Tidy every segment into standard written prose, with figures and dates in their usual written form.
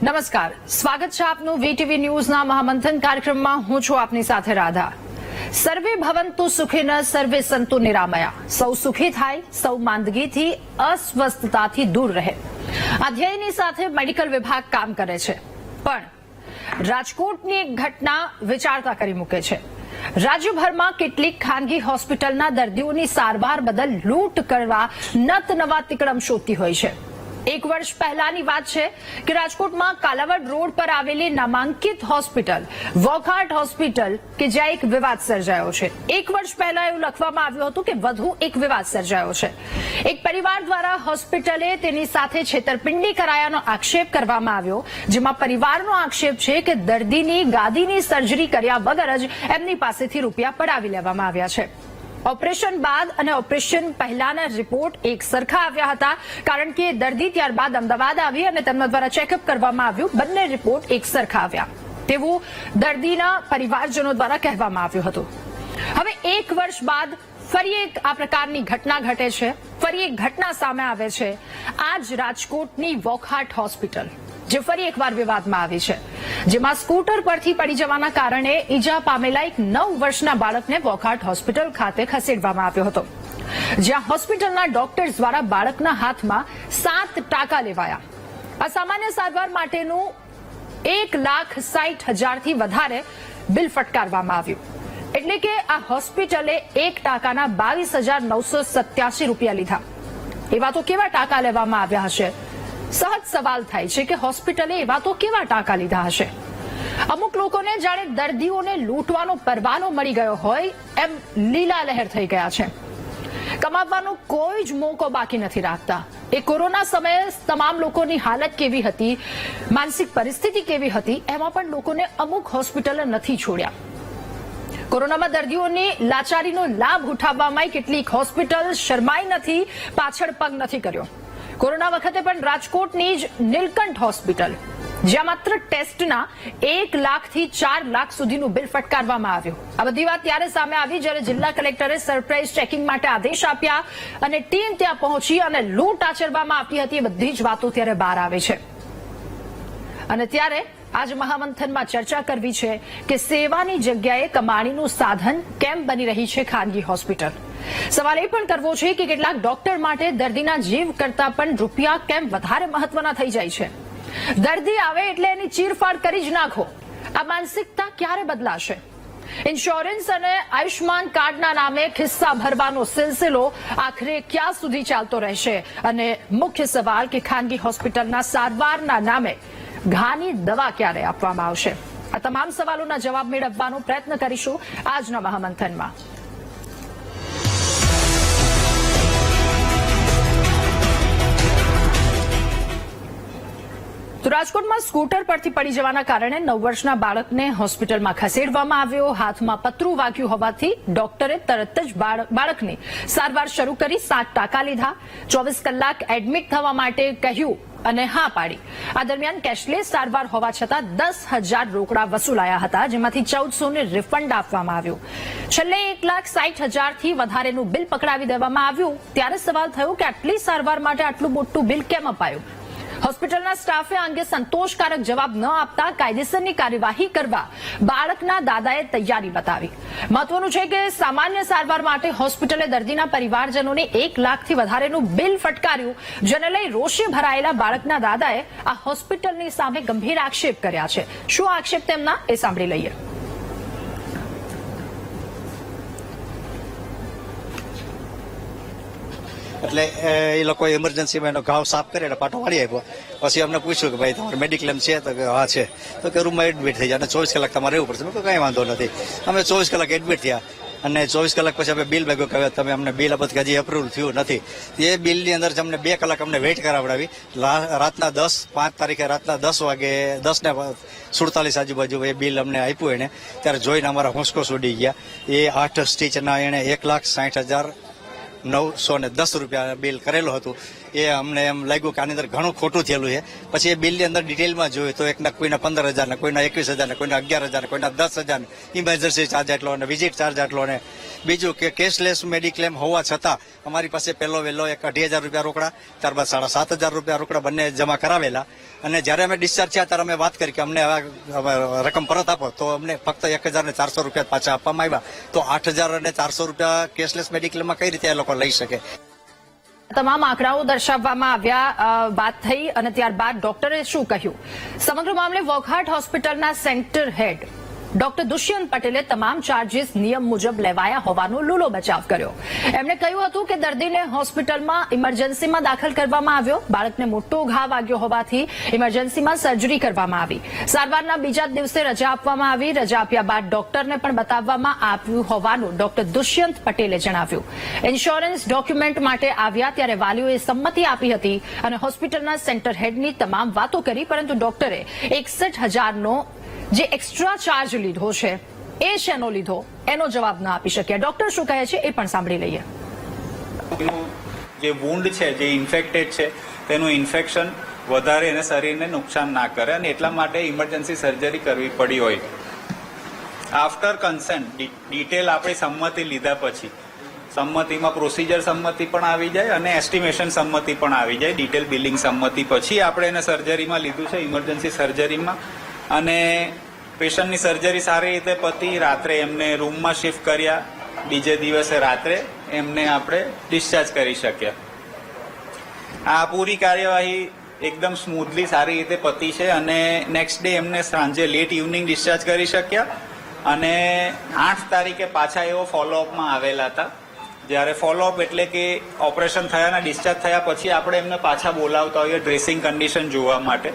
નમસ્કાર, સ્વાગત છે આપનું વીટીવી ન્યૂઝના મહામંથન કાર્યક્રમમાં. હું છું આપની સાથે રાધા. સર્વે ભવંતુ સુખિન સર્વે સંતુ નિરામયા. સૌ સુખી થાય, સૌ માંદગીથી અસ્વસ્થતાથી દૂર રહે. આ ધ્યેયની સાથે મેડિકલ વિભાગ કામ કરે છે. પણ રાજકોટની એક ઘટના વિચારતા કરી મૂકે છે. રાજ્યભરમાં કેટલીક ખાનગી હોસ્પિટલના દર્દીઓની સારવાર બદલ લૂંટ કરવા નત નવા તિકડમ શોધતી હોય છે. એક વર્ષ પહેલાની વાત છે કે રાજકોટમાં કાલાવડ રોડ પર આવેલી નામાંકિત હોસ્પિટલ વોકહાર્ટ હોસ્પિટલ કે જ્યાં એક વિવાદ સર્જાયો છે. એક વર્ષ પહેલા એવું લખવામાં આવ્યું હતું કે વધુ એક વિવાદ સર્જાયો છે. એક પરિવાર દ્વારા હોસ્પિટલે તેની સાથે છેતરપિંડી કરાયાનો આક્ષેપ કરવામાં આવ્યો, જેમાં પરિવારનો આક્ષેપ છે કે દર્દીની ગાદીની સર્જરી કર્યા વગર જ એમની પાસેથી રૂપિયા પડાવી લેવામાં આવ્યા છે. ઓપરેશન બાદ અને ઓપરેશન પહેલાના રિપોર્ટ એક સરખા આવ્યા હતા, કારણ કે દર્દી ત્યારબાદ અમદાવાદ આવી અને તેમના દ્વારા ચેકઅપ કરવામાં આવ્યું. બંને રિપોર્ટ એક સરખા આવ્યા તેવું દર્દીના પરિવારજનો દ્વારા કહેવામાં આવ્યું હતું. હવે એક વર્ષ બાદ ફરી એક આ પ્રકારની ઘટના ઘટે છે. ફરી એક ઘટના સામે આવે છે. આજ રાજકોટની વોકહાર્ટ હોસ્પિટલ, જે ફરી એકવાર વિવાદમાં આવી છે, જેમાં સ્કૂટર પરથી પડી જવાના કારણે ઈજા પામેલા એક 9 વર્ષના બાળકને વોકહાર્ટ હોસ્પિટલ ખાતે ખસેડવામાં આવ્યો હતો, જ્યાં હોસ્પિટલના ડોક્ટર્સ દ્વારા બાળકના હાથમાં 7 ટાંકા લેવાયા. અસામાન્ય સારવાર માટેનું 1,60,000 થી વધારે બિલ ફટકારવામાં આવ્યું. એટલે કે આ હોસ્પિટલે એક ટાંકાના 22,987 રૂપિયા લીધા. એવા તો કેવા ટાંકા લેવામાં આવ્યા હશે? સહજ સવાલ થાય છે કે હોસ્પિટલે એવા તો કેવા ટાંકા લીધા હશે? અમુક લોકોને જાણે દર્દીઓને લૂંટવાનો પરવાનો મળી ગયો હોય એમ લીલા લહેર થઈ ગયા છે. કમાવવાનો કોઈ જ મોકો બાકી નથી રાખતા. એ કોરોના સમયે તમામ લોકોની હાલત કેવી હતી, માનસિક પરિસ્થિતિ કેવી હતી, એમાં પણ લોકોને અમુક હોસ્પિટલે નથી છોડ્યા. કોરોનામાં દર્દીઓની લાચારીનો લાભ ઉઠાવવામાં કેટલીક હોસ્પિટલ શરમાઈ નથી, પાછળ પગ નથી કર્યો. કોરોના વખતે પણ રાજકોટની જ નીલકંઠ હોસ્પિટલ, જ્યાં માત્ર ટેસ્ટના 1 લાખથી 4 લાખ સુધીનું બિલ ફટકારવામાં આવ્યું. આ બધી વાત ત્યારે સામે આવી જ્યારે જિલ્લા કલેક્ટરે સરપ્રાઇઝ ચેકિંગ માટે આદેશ આપ્યા અને ટીમ ત્યાં પહોંચી અને લૂંટ આચરવામાં આવતી હતી. એ બધી જ વાતો ત્યારે બહાર આવે છે. અને ત્યારે આજ મહામંથનમાં ચર્ચા કરવી છે કે સેવાની જગ્યાએ કમાણીનું સાધન કેમ બની રહી છે ખાનગી હોસ્પિટલ. સવાલ એ પણ કરવો છે કે કેટલાક ડોક્ટર માટે દર્દીના જીવ કરતા પણ રૂપિયા કેમ વધારે મહત્વના થઈ જાય છે? દર્દી આવે એટલે એની ચીરફાડ કરી જ નાખો. આ માનસિકતા ક્યારે બદલાશે? ઇન્સ્યોરન્સ અને આયુષ્માન કાર્ડના નામે ખિસ્સા ભરવાનો સિલસિલો આખરે ક્યાં સુધી ચાલતો રહેશે? અને મુખ્ય સવાલ કે ખાનગી હોસ્પિટલના સારવારના નામે ઘાની દવા ક્યારે આપવામાં આવશે? આ તમામ સવાલોના જવાબ મેળવવાનો પ્રયત્ન કરીશું આજના મહામંથનમાં. તો રાજકોટમાં સ્કૂટર પરથી પડી જવાના કારણે 9 વર્ષના બાળકને હોસ્પિટલમાં ખસેડવામાં આવ્યો. હાથમાં પતરું વાગ્યું હોવાથી ડોક્ટરે તરત જ બાળકની સારવાર શરૂ કરી. 7 ટાંકા લીધા. 24 કલાક એડમિટ થવા માટે કહ્યું અને હા પાડી. આ દરમિયાન કેશલેસ સારવાર હોવા છતાં 10,000 રોકડા વસૂલાયા હતા, જેમાંથી 1400 ને રિફંડ આપવામાં આવ્યું. છેલ્લે 1,60,000 થી વધારેનું બિલ પકડાવી દેવામાં આવ્યું. ત્યારે સવાલ થયો કે આટલી સારવાર માટે આટલું મોટું બિલ કેમ અપાયું? હોસ્પિટલના સ્ટાફે આ અંગે સંતોષકારક જવાબ ન આપતા કાયદેસરની કાર્યવાહી કરવા બાળકના દાદાએ તૈયારી બતાવી. મહત્વનું છે કે સામાન્ય સારવાર માટે હોસ્પિટલે દર્દીના પરિવારજનોને 1 લાખથી વધારેનું બિલ ફટકાર્યું, જેને લઈ રોષે ભરાયેલા બાળકના દાદાએ આ હોસ્પિટલની સામે ગંભીર આક્ષેપ કર્યા છે. શું આક્ષેપ તેમના એ સાંભળી લઈએ. એટલે એ લોકો ઇમરજન્સીમાં એનો ઘાવ સાફ કરી એટલે પાટો વાળી આપ્યો. પછી અમને પૂછ્યું કે ભાઈ તમારે મેડિક્લેમ છે? તો કે હા છે. તો કે રૂમમાં એડમિટ થઈ જાય અને 24 કલાક તમારે રહેવું પડશે. મેં કંઈ વાંધો નથી. અમે 24 કલાક એડમિટ થયા અને 24 કલાક પછી અમે બિલ ભાગ્યું કે તમે અમને બિલ આપત હજી અપ્રુવલ થયું નથી. એ બિલની અંદર અમને 2 કલાક અમને વેઇટ કરાવડાવી. રાતના 5 તારીખે રાતના 10 વાગે 10:47 આજુબાજુ એ બિલ અમને આપ્યું એને. ત્યારે જોઈને અમારા હોંશકોશ ઉડી ગયા. એ 8 સ્ટીચના એને 1,60,910 રૂપિયા બિલ કરેલું હતું. એ અમને એમ લાગ્યું કે આની અંદર ઘણું ખોટું થયેલું છે. પછી એ બિલની અંદર ડિટેલમાં જોયું તો એકના કોઈના 15,000, કોઈના 21,000, કોઈના 11,000, કોઈના 10,000 ઇમરજન્સી ચાર્જ આટલો અને વિઝિટ ચાર્જ આટલો. અને બીજું કે કેશલેસ મેડિક્લેમ હોવા છતાં અમારી પાસે પહેલો વહેલો 2,500 રૂપિયા રોકડા, ત્યારબાદ 7,500 રૂપિયા રોકડા બંને જમા કરાવેલા અને જ્યારે અમે ડિસ્ચાર્જ થયા ત્યારે અમે વાત કરી કે અમને હવે રકમ પરત આપો, તો અમને ફક્ત 1,400 રૂપિયા પાછા આપવામાં આવ્યા. તો 8,400 રૂપિયા કેશલેસ મેડિક્લેમમાં કઈ રીતે એ લોકો લઈ શકે? તમામ આંકડાઓ દર્શાવવામાં આવ્યા, વાત થઈ અને ત્યારબાદ ડોક્ટરે શું કહ્યું? સમગ્ર મામલે વોકહાર્ટ હોસ્પિટલના સેન્ટર હેડ ડોક્ટર દુષ્યંત પટેલે તમામ ચાર્જીસ નિયમ મુજબ લેવાયા હોવાનો લૂલો બચાવ કર્યો. એમણે કહ્યું હતું કે દર્દીને હોસ્પિટલમાં ઇમરજન્સીમાં દાખલ કરવામાં આવ્યો. બાળકને મોટો ઘા વાગ્યો હોવાથી ઇમરજન્સીમાં સર્જરી કરવામાં આવી. સારવારના બીજા દિવસે રજા આપવામાં આવી. રજા આપ્યા બાદ ડોક્ટરને પણ બતાવવામાં આવ્યું હોવાનું ડોક્ટર દુષ્યંત પટેલે જણાવ્યું. ઇન્સ્યોરન્સ ડોક્યુમેન્ટ માટે આવ્યા ત્યારે વાલીઓએ સંમતિ આપી હતી અને હોસ્પિટલના સેન્ટર હેડની તમામ વાતો કરી, પરંતુ ડોક્ટરે 61,000નો જે એક્સ્ટ્રા ચાર્જ લીધો છે એ શેનો લીધો એનો જવાબ ન આપી શક્યા. ડોક્ટર શું કહે છે એ પણ સાંભળી લઈએ. જે વુન્ડ છે, જે ઇન્ફેક્ટેડ છે, તેનું ઇન્ફેક્શન વધારે એને શરીરને નુકસાન ના કરે અને એટલા માટે ઇમરજન્સી સર્જરી કરવી પડી હોય. આફ્ટર કન્સેન્ટ, ડિટેલ આપણી સંમતિ લીધા પછી, સંમતિમાં પ્રોસિજર સંમતિ પણ આવી જાય અને એસ્ટિમેશન સંમતિ પણ આવી જાય. ડિટેલ બિલિંગ સંમતિ પછી આપણે એને સર્જરીમાં લીધું છે, ઇમરજન્સી સર્જરીમાં. અને પેશન્ટની સર્જરી સારી રીતે પતી. રાત્રે એમને રૂમમાં શિફ્ટ કર્યા. બીજે દિવસે રાત્રે એમને આપણે ડિસ્ચાર્જ કરી શક્યા. આ પૂરી કાર્યવાહી એકદમ સ્મૂથલી સારી રીતે પતી છે અને નેક્સ્ટ ડે એમને સાંજે લેટ ઇવનિંગ ડિસ્ચાર્જ કરી શક્યા. અને 8 તારીખે પાછા એવો ફોલોઅપમાં આવેલા હતા. જ્યારે ફોલોઅપ એટલે કે ઓપરેશન થયા અને ડિસ્ચાર્જ થયા પછી આપણે એમને પાછા બોલાવતા હોઈએ ડ્રેસિંગ કન્ડિશન જોવા માટે.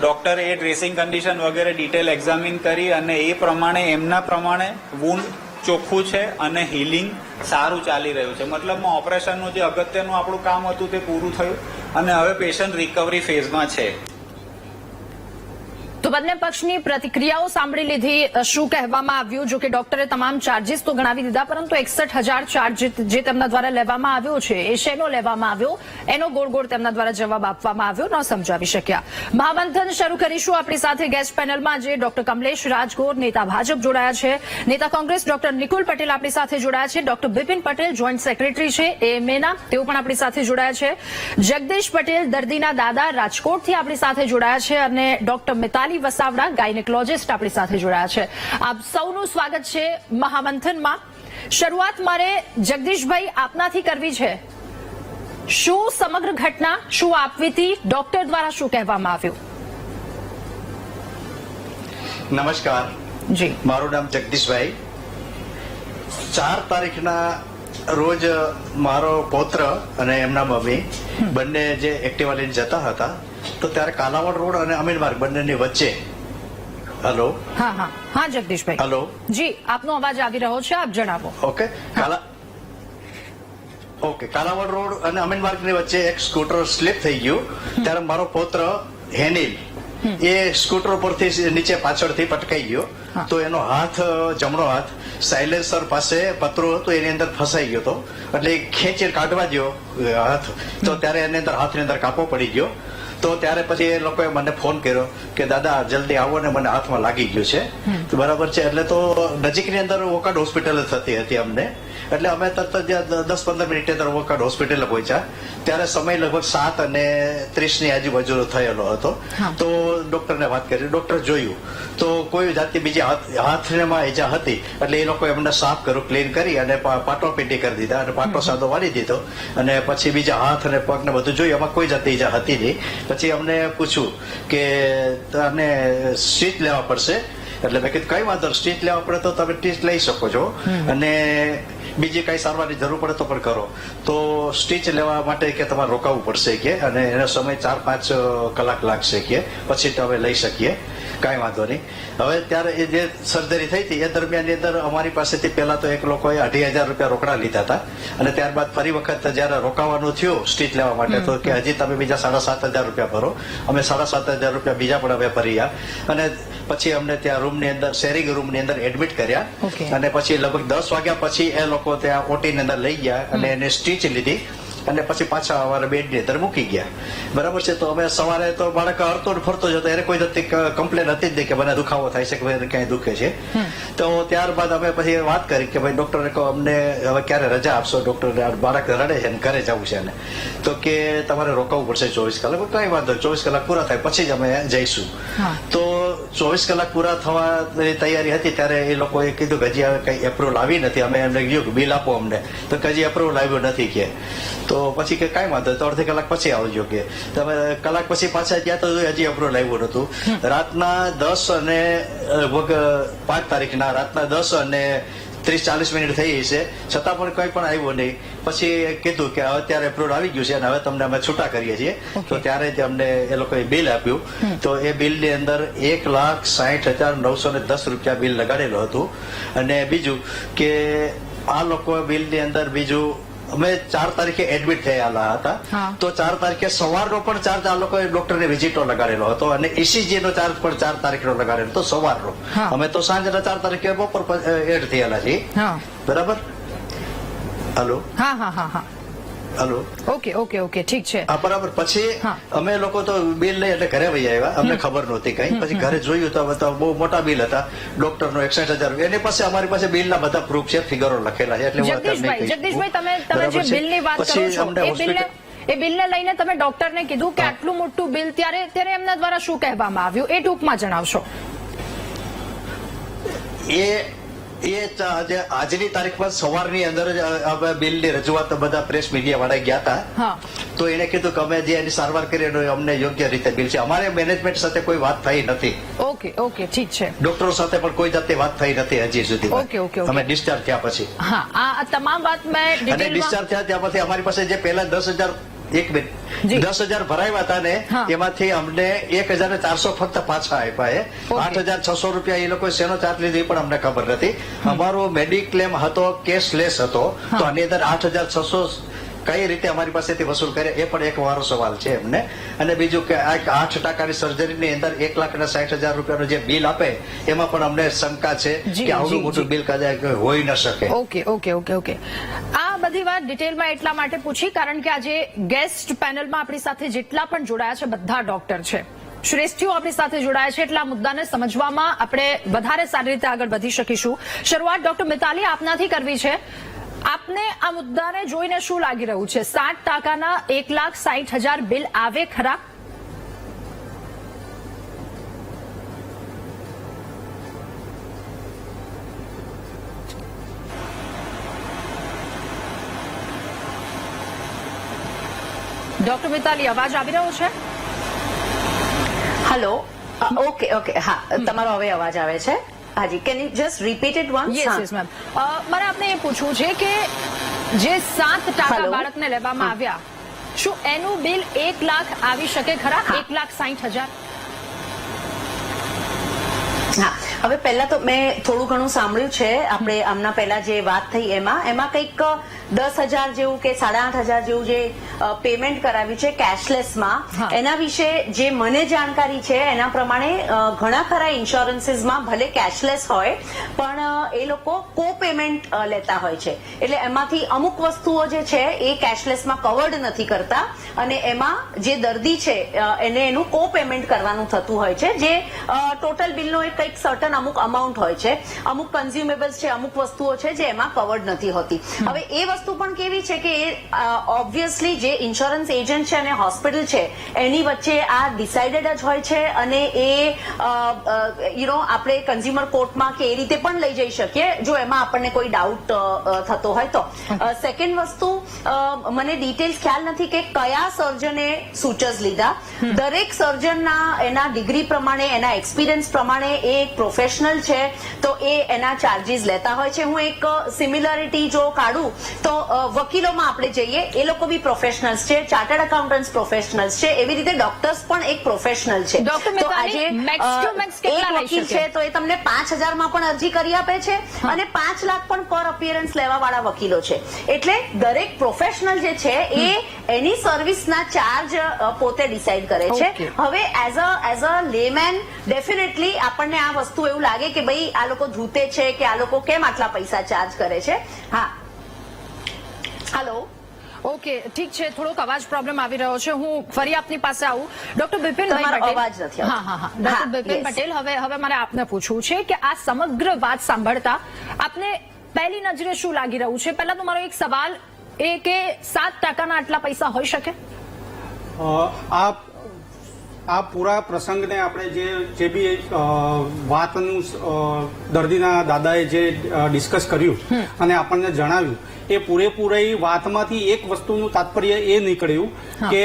ડોક્ટરે એ ડ્રેસિંગ કન્ડિશન વગેરે ડિટેલ એક્ઝામિન કરી અને એ પ્રમાણે એમના પ્રમાણે વુન્ડ ચોખ્ખું છે અને હિલિંગ સારું ચાલી રહ્યું છે. મતલબમાં ઓપરેશનનું જે અગત્યનું આપણું કામ હતું તે પૂરું થયું અને હવે પેશન્ટ રિકવરી ફેઝમાં છે. તો બંને પક્ષની પ્રતિક્રિયાઓ સાંભળી લીધી. શું કહેવામાં આવ્યું? જો કે ડોક્ટરે તમામ ચાર્જીસ તો ગણાવી દીધા, પરંતુ 61,000 ચાર્જ જે તેમના દ્વારા લેવામાં આવ્યો છે એ શેનો લેવામાં આવ્યો એનો ગોળ ગોળ તેમના દ્વારા જવાબ આપવામાં આવ્યો, ન સમજાવી શક્યા. મહામંથન શરૂ કરીશું. આપણી સાથે ગેસ્ટ પેનલમાં જે ડોક્ટર કમલેશ રાજગોર, નેતા ભાજપ જોડાયા છે, નેતા કોંગ્રેસ ડોક્ટર નિકુલ પટેલ આપણી સાથે જોડાયા છે, doctor Bipin Patel joint secretary છે એએમએના, તેઓ પણ આપણી સાથે જોડાયા છે, જગદીશ પટેલ દર્દીના દાદા રાજકોટથી આપણી સાથે જોડાયા છે અને ડોક્ટર મિતાલી વસાવડા ગાયનેકોલોજીસ્ટ આપણી સાથે જોડાયા છે. આપ સૌનું સ્વાગત છે મહામંથનમાં. શરૂઆત મારે જગદીશભાઈ આપનાથી કરવી છે. શું સમગ્ર ઘટના શું આપવીતી? ડોક્ટર દ્વારા શું કહેવામાં આવ્યું? નમસ્કાર જી, મારું નામ જગદીશભાઈ. 4 તારીખના રોજ મારો પૌત્ર અને એમના મમ્મી બંને જે એક્ટિવા લઈને જતા હતા, તો ત્યારે કાલાવડ રોડ અને અમીન માર્ગ બંનેની વચ્ચે. હલો, હા હા હા જગદીશભાઈ. હલો, જી, આપનો અવાજ આવી રહ્યો છે, આપ જણાવો. ઓકે. કાલાવડ રોડ અને અમીન માર્ગની વચ્ચે એક સ્કૂટર સ્લીપ થઈ ગયું. ત્યારે મારો પૌત્ર હેનિલ એ સ્કૂટર પરથી નીચે પાછળથી પટકાઈ ગયો. તો એનો હાથ, જમણો હાથ સાયલેન્સર પાસે પતરું હતું એની અંદર ફસાઈ ગયો હતો. એટલે ખેંચી કાઢવા ગયો હાથ, તો ત્યારે એની અંદર હાથની અંદર કાપો પડી ગયો. તો ત્યારે પછી એ લોકોએ મને ફોન કર્યો કે દાદા જલ્દી આવો ને મને હાથમાં લાગી ગયું છે. તો બરાબર છે. એટલે તો નજીકની અંદર વોકાર્ડ હોસ્પિટલ થતી હતી અમને. એટલે અમે તરત જ 10-15 મિનિટની અંદર વોકાર્ડ હોસ્પિટલ પહોંચ્યા. ત્યારે સમય લગભગ 7:30 ની આજુબાજુ થયેલો હતો. તો ડોક્ટરને વાત કરી, ડોક્ટર જોયું તો કોઈ જાતની બીજી હાથમાં ઈજા હતી. એટલે એ લોકો એમને સાફ કર્યું, ક્લીન કરી અને પાટો પેટી કરી દીધા અને પાટો સાદો વાળી દીધો. અને પછી બીજા હાથ અને પગ ને બધું જોયું, એમાં કોઈ જાતની ઈજા હતી નહીં. પછી અમને પૂછ્યું કે તમને સ્ટીચ લેવા પડશે. એટલે મેં કીધું કઈ વાંધો, સ્ટીચ લેવા પડે તો તમે સ્ટીચ લઈ શકો છો અને બીજી કઈ સારવારની જરૂર પડે તો પણ કરો. તો સ્ટીચ લેવા માટે કે તમારે રોકાવું પડશે કે, અને એનો સમય 4-5 કલાક લાગશે કે, પછી તમે લઈ શકીએ, કાંઈ વાંધો નહીં. હવે ત્યારે એ જે સર્જરી થઈ હતી એ દરમિયાનની અંદર અમારી પાસેથી પહેલા તો એક લોકોએ 2,500 રૂપિયા રોકડા લીધા હતા. અને ત્યારબાદ ફરી વખત જયારે રોકાવાનું થયું સ્ટીચ લેવા માટે, તો કે હજી તમે બીજા 7,500 રૂપિયા ભરો. અમે 7,500 રૂપિયા બીજા પણ અમે ભર્યા. અને પછી અમને ત્યાં રૂમની અંદર, શેરિંગ રૂમની અંદર એડમિટ કર્યા. અને પછી લગભગ 10 વાગ્યા પછી એ લોકો ત્યાં ઓટી ની અંદર લઈ ગયા અને એને સ્ટીચ લીધી. અને પછી પાછા અમારા બેડની અંદર મૂકી ગયા. બરાબર છે. તો અમે સવારે તો બાળક હરતો ને ફરતો જતો, એને કોઈ જાતની કમ્પ્લેન હતી જ નહીં કે મને દુખાવો થાય છે કે મને ક્યાંય દુખે છે. તો ત્યારબાદ અમે પછી વાત કરી કે ભાઈ ડોક્ટરે કહો અમને હવે ક્યારે રજા આપશો, ડોક્ટર બાળક રડે છે ને ઘરે જવું છે ને, તો કે તમારે રોકાવું પડશે 24 કલાક. કઈ વાંધો, 24 કલાક પૂરા થાય પછી જ અમે જઈશું. તો 24 કલાક પૂરા થવાની તૈયારી હતી ત્યારે એ લોકોએ કીધું કે હજી હવે કઈ એપ્રુવલ આવી નથી. અમે એમને કીધું કે બિલ આપો અમને, તો હજી એપ્રુવલ આવ્યું નથી કે. તો પછી કે કઈ વાંધો, તો અડધી કલાક પછી આવજો કે. તમે કલાક પછી પાછા ગયા તો હજી એપ્રુવલ આવ્યું નતું. રાતના 10 અને 5 તારીખના રાતના 10 અને 30-40 મિનિટ થઈ છે, છતાં પણ કઈ પણ આવ્યું નહીં. પછી કીધું કે અત્યારે એપ્રુવલ આવી ગયું છે અને હવે તમને અમે છૂટા કરીએ છીએ. તો ત્યારે જ અમને એ લોકોએ બિલ આપ્યું. તો એ બિલની અંદર 1,60,910 રૂપિયા બિલ લગાડેલું હતું. અને બીજું કે આ લોકો બિલની અંદર બીજું અમે 4 તારીખે એડમિટ થયેલા હતા. તો 4 તારીખે સવારનો પણ ચાર્જ આ લોકોએ ડોક્ટરની વિઝિટનો લગાડેલો હતો અને ECG નો ચાર્જ પણ 4 તારીખનો લગાડેલો હતો સવારનો. અમે તો સાંજના 4 તારીખે બપોર એડ થયેલા છીએ. બરાબર. હલો. હલો. ઓકે ઠીક છે. બરાબર. પછી અમે લોકો તો બિલ લઈ એટલે ઘરે વહી આવ્યા. અમને ખબર નહોતી કઈ. પછી ઘરે જોયું તો બહુ મોટા બિલ હતા. ડોક્ટર નો 61,000. એની પાસે અમારી પાસે બિલના બધા પ્રૂફ છે, ફિગરો લખેલા છે. એટલે જગદીશભાઈ તમે જે બિલની વાત કરો છો એ બિલને લઈને તમે ડોક્ટરને કીધું કે આટલું મોટું બિલ, ત્યારે એમના દ્વારા શું કહેવામાં આવ્યું એ ટૂંકમાં જણાવશો. આજની તારીખમાં સવારની અંદર જ બિલની રજૂઆત બધા પ્રેસ મીડિયા વાળા ગયા હતા. તો એને કીધું કે અમે જે એની સારવાર કરી એનું અમને યોગ્ય રીતે બિલ છે. અમારે મેનેજમેન્ટ સાથે કોઈ વાત થઈ નથી. ઓકે ઠીક છે. ડોક્ટરો સાથે પણ કોઈ જાતની વાત થઈ નથી હજી સુધી. ઓકે અમે ડિસ્ચાર્જ થયા પછી. આ તમામ વાત મેં અને ડિસ્ચાર્જ થયા ત્યાં પછી અમારી પાસે જે પહેલા 10,000 ભરાયા હતા ને એમાંથી અમને 1,400 ફક્ત પાછા આપ્યા. 8,600 રૂપિયા એ લોકો શેનો ચાર્જ લીધો એ પણ અમને ખબર નથી. અમારો મેડિક્લેમ હતો, કેશલેસ હતો. તો આની અંદર 8,600 કઈ રીતે અમારી પાસેથી વસૂલ કરે એ પણ એક વારો સવાલ છે એમને. અને બીજું કે 8% સર્જરીની અંદર 1,60,000 રૂપિયાનું જે બિલ આપે એમાં પણ અમને શંકા છે કે આવડું મોટું બિલ કદાચ હોઈ ન શકે. ઓકે. આ બધી વાત ડિટેલમાં એટલા માટે પૂછી કારણ કે આજે ગેસ્ટ પેનલમાં આપણી સાથે જેટલા પણ જોડાયા છે બધા ડોક્ટર છે, શ્રેષ્ઠીઓ આપણી સાથે જોડાયા છે. એટલા મુદ્દાને સમજવામાં આપણે વધારે સારી રીતે આગળ વધી શકીશું. શરૂઆત ડોક્ટર મિતાલી આપનાથી કરવી છે. આપને આ મુદ્દાને જોઈને શું લાગી રહ્યું છે? 60%ના 1,60,000 બિલ આવે ખરા? ડોક્ટર મિતાલી અવાજ આવી રહ્યો છે? હેલો. ઓકે હા, તમારો હવે અવાજ આવે છે. હાજી, can you just repeat it once? Yes ma'am. મારે આપને એ પૂછવું છે કે જે 7% બાળકને લેવામાં આવ્યા, શું એનું બિલ 1 લાખ આવી શકે ખરા? 1,60,000? હા, હવે પહેલા તો મેં થોડું ઘણું સાંભળ્યું છે. આપણે આમના પહેલા જે વાત થઈ એમાં કંઈક 10,000 જેવું કે 8,500 જેવું જે પેમેન્ટ કરાવ્યું છે કેશલેસમાં, એના વિશે જે મને જાણકારી છે એના પ્રમાણે ઘણા ખરા ઇન્સ્યોરન્સીસમાં ભલે કેશલેસ હોય પણ એ લોકો કો પેમેન્ટ લેતા હોય છે. એટલે એમાંથી અમુક વસ્તુઓ જે છે એ કેશલેસમાં કવર્ડ નથી કરતા અને એમાં જે દર્દી છે એને એનું કો પેમેન્ટ કરવાનું થતું હોય છે, જે ટોટલ બિલનો એક કંઈક સર્ટન અમુક અમાઉન્ટ હોય છે. અમુક કન્ઝ્યુમેબલ્સ છે, અમુક વસ્તુઓ છે જે એમાં કવર્ડ નથી હોતી. હવે એ વસ્તુ પણ કેવી છે કે ઓબ્વિયસલી જે ઇન્સ્યોરન્સ એજન્ટ છે અને હોસ્પિટલ છે એની વચ્ચે આ ડિસાઇડેડ જ હોય છે અને એ આપણે કન્ઝ્યુમર કોર્ટમાં કે એ રીતે પણ લઈ જઈ શકીએ જો એમાં આપણને કોઈ ડાઉટ થતો હોય તો. સેકન્ડ વસ્તુ, મને ડિટેલ્સ ખ્યાલ નથી કે કયા સર્જને સૂચર્સ લીધા. દરેક સર્જનના એના ડિગ્રી પ્રમાણે, એના એક્સપિરિયન્સ પ્રમાણે એ એક પ્રોફેશનલ છે તો એ એના ચાર્જીસ લેતા હોય છે. હું એક સિમિલરિટી જો કાઢું તો વકીલોમાં આપણે જઈએ, એ લોકો બી પ્રોફેશનલ્સ છે, ચાર્ટર્ડ એકાઉન્ટન્ટ્સ પ્રોફેશનલ્સ છે, એવી રીતે ડોક્ટર્સ પણ એક પ્રોફેશનલ છે. તો આજે એક વકીલ છે તો એ તમને 5,000 માં પણ અરજી કરી આપે છે અને 5 લાખ પણ પર અપિયરન્સ લેવા વાળા વકીલો છે. એટલે દરેક પ્રોફેશનલ જે છે એ એની સર્વિસના ચાર્જ પોતે ડિસાઇડ કરે છે. હવે એઝ અ લેમેન ડેફિનેટલી આપણને આ વસ્તુ એવું લાગે કે ભાઈ આ લોકો ધૂતે છે કે આ લોકો કેમ આટલા પૈસા ચાર્જ કરે છે. હા, હેલો. ઓકે, ઠીક છે, થોડોક અવાજ પ્રોબ્લેમ આવી રહ્યો છે. હું ફરી આપની પાસે આવું. ડોક્ટર બિપિનભાઈ તમારો પટેલ. અવાજ નથી આવતો. હા. Doctor Bipin yes. પટેલ, હવે મારે આપને પૂછવું છે કે આ સમગ્ર વાત સાંભળતા આપને પહેલી નજરે શું લાગી રહ્યું છે? પહેલા તો મારો એક સવાલ એ કે 7% આટલા પૈસા હોઈ શકે? આ પૂરા પ્રસંગને આપણે જે બી વાતનું દર્દીના દાદાએ જે ડિસ્કસ કર્યું અને આપણને જણાવ્યું એ પૂરેપૂરી વાતમાંથી એક વસ્તુનું તાત્પર્ય એ નીકળ્યું કે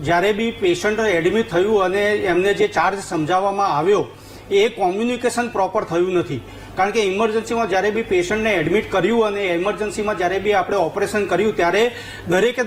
જ્યારે બી પેશન્ટ એડમિટ થયું અને એમને જે ચાર્જ સમજાવવામાં આવ્યો એ કોમ્યુનિકેશન પ્રોપર થયું નથી. કારણ કે ઇમરજન્સીમાં જ્યારે બી પેશન્ટને એડમિટ કર્યું અને ઇમરજન્સીમાં જ્યારે બી આપણે ઓપરેશન કર્યું ત્યારે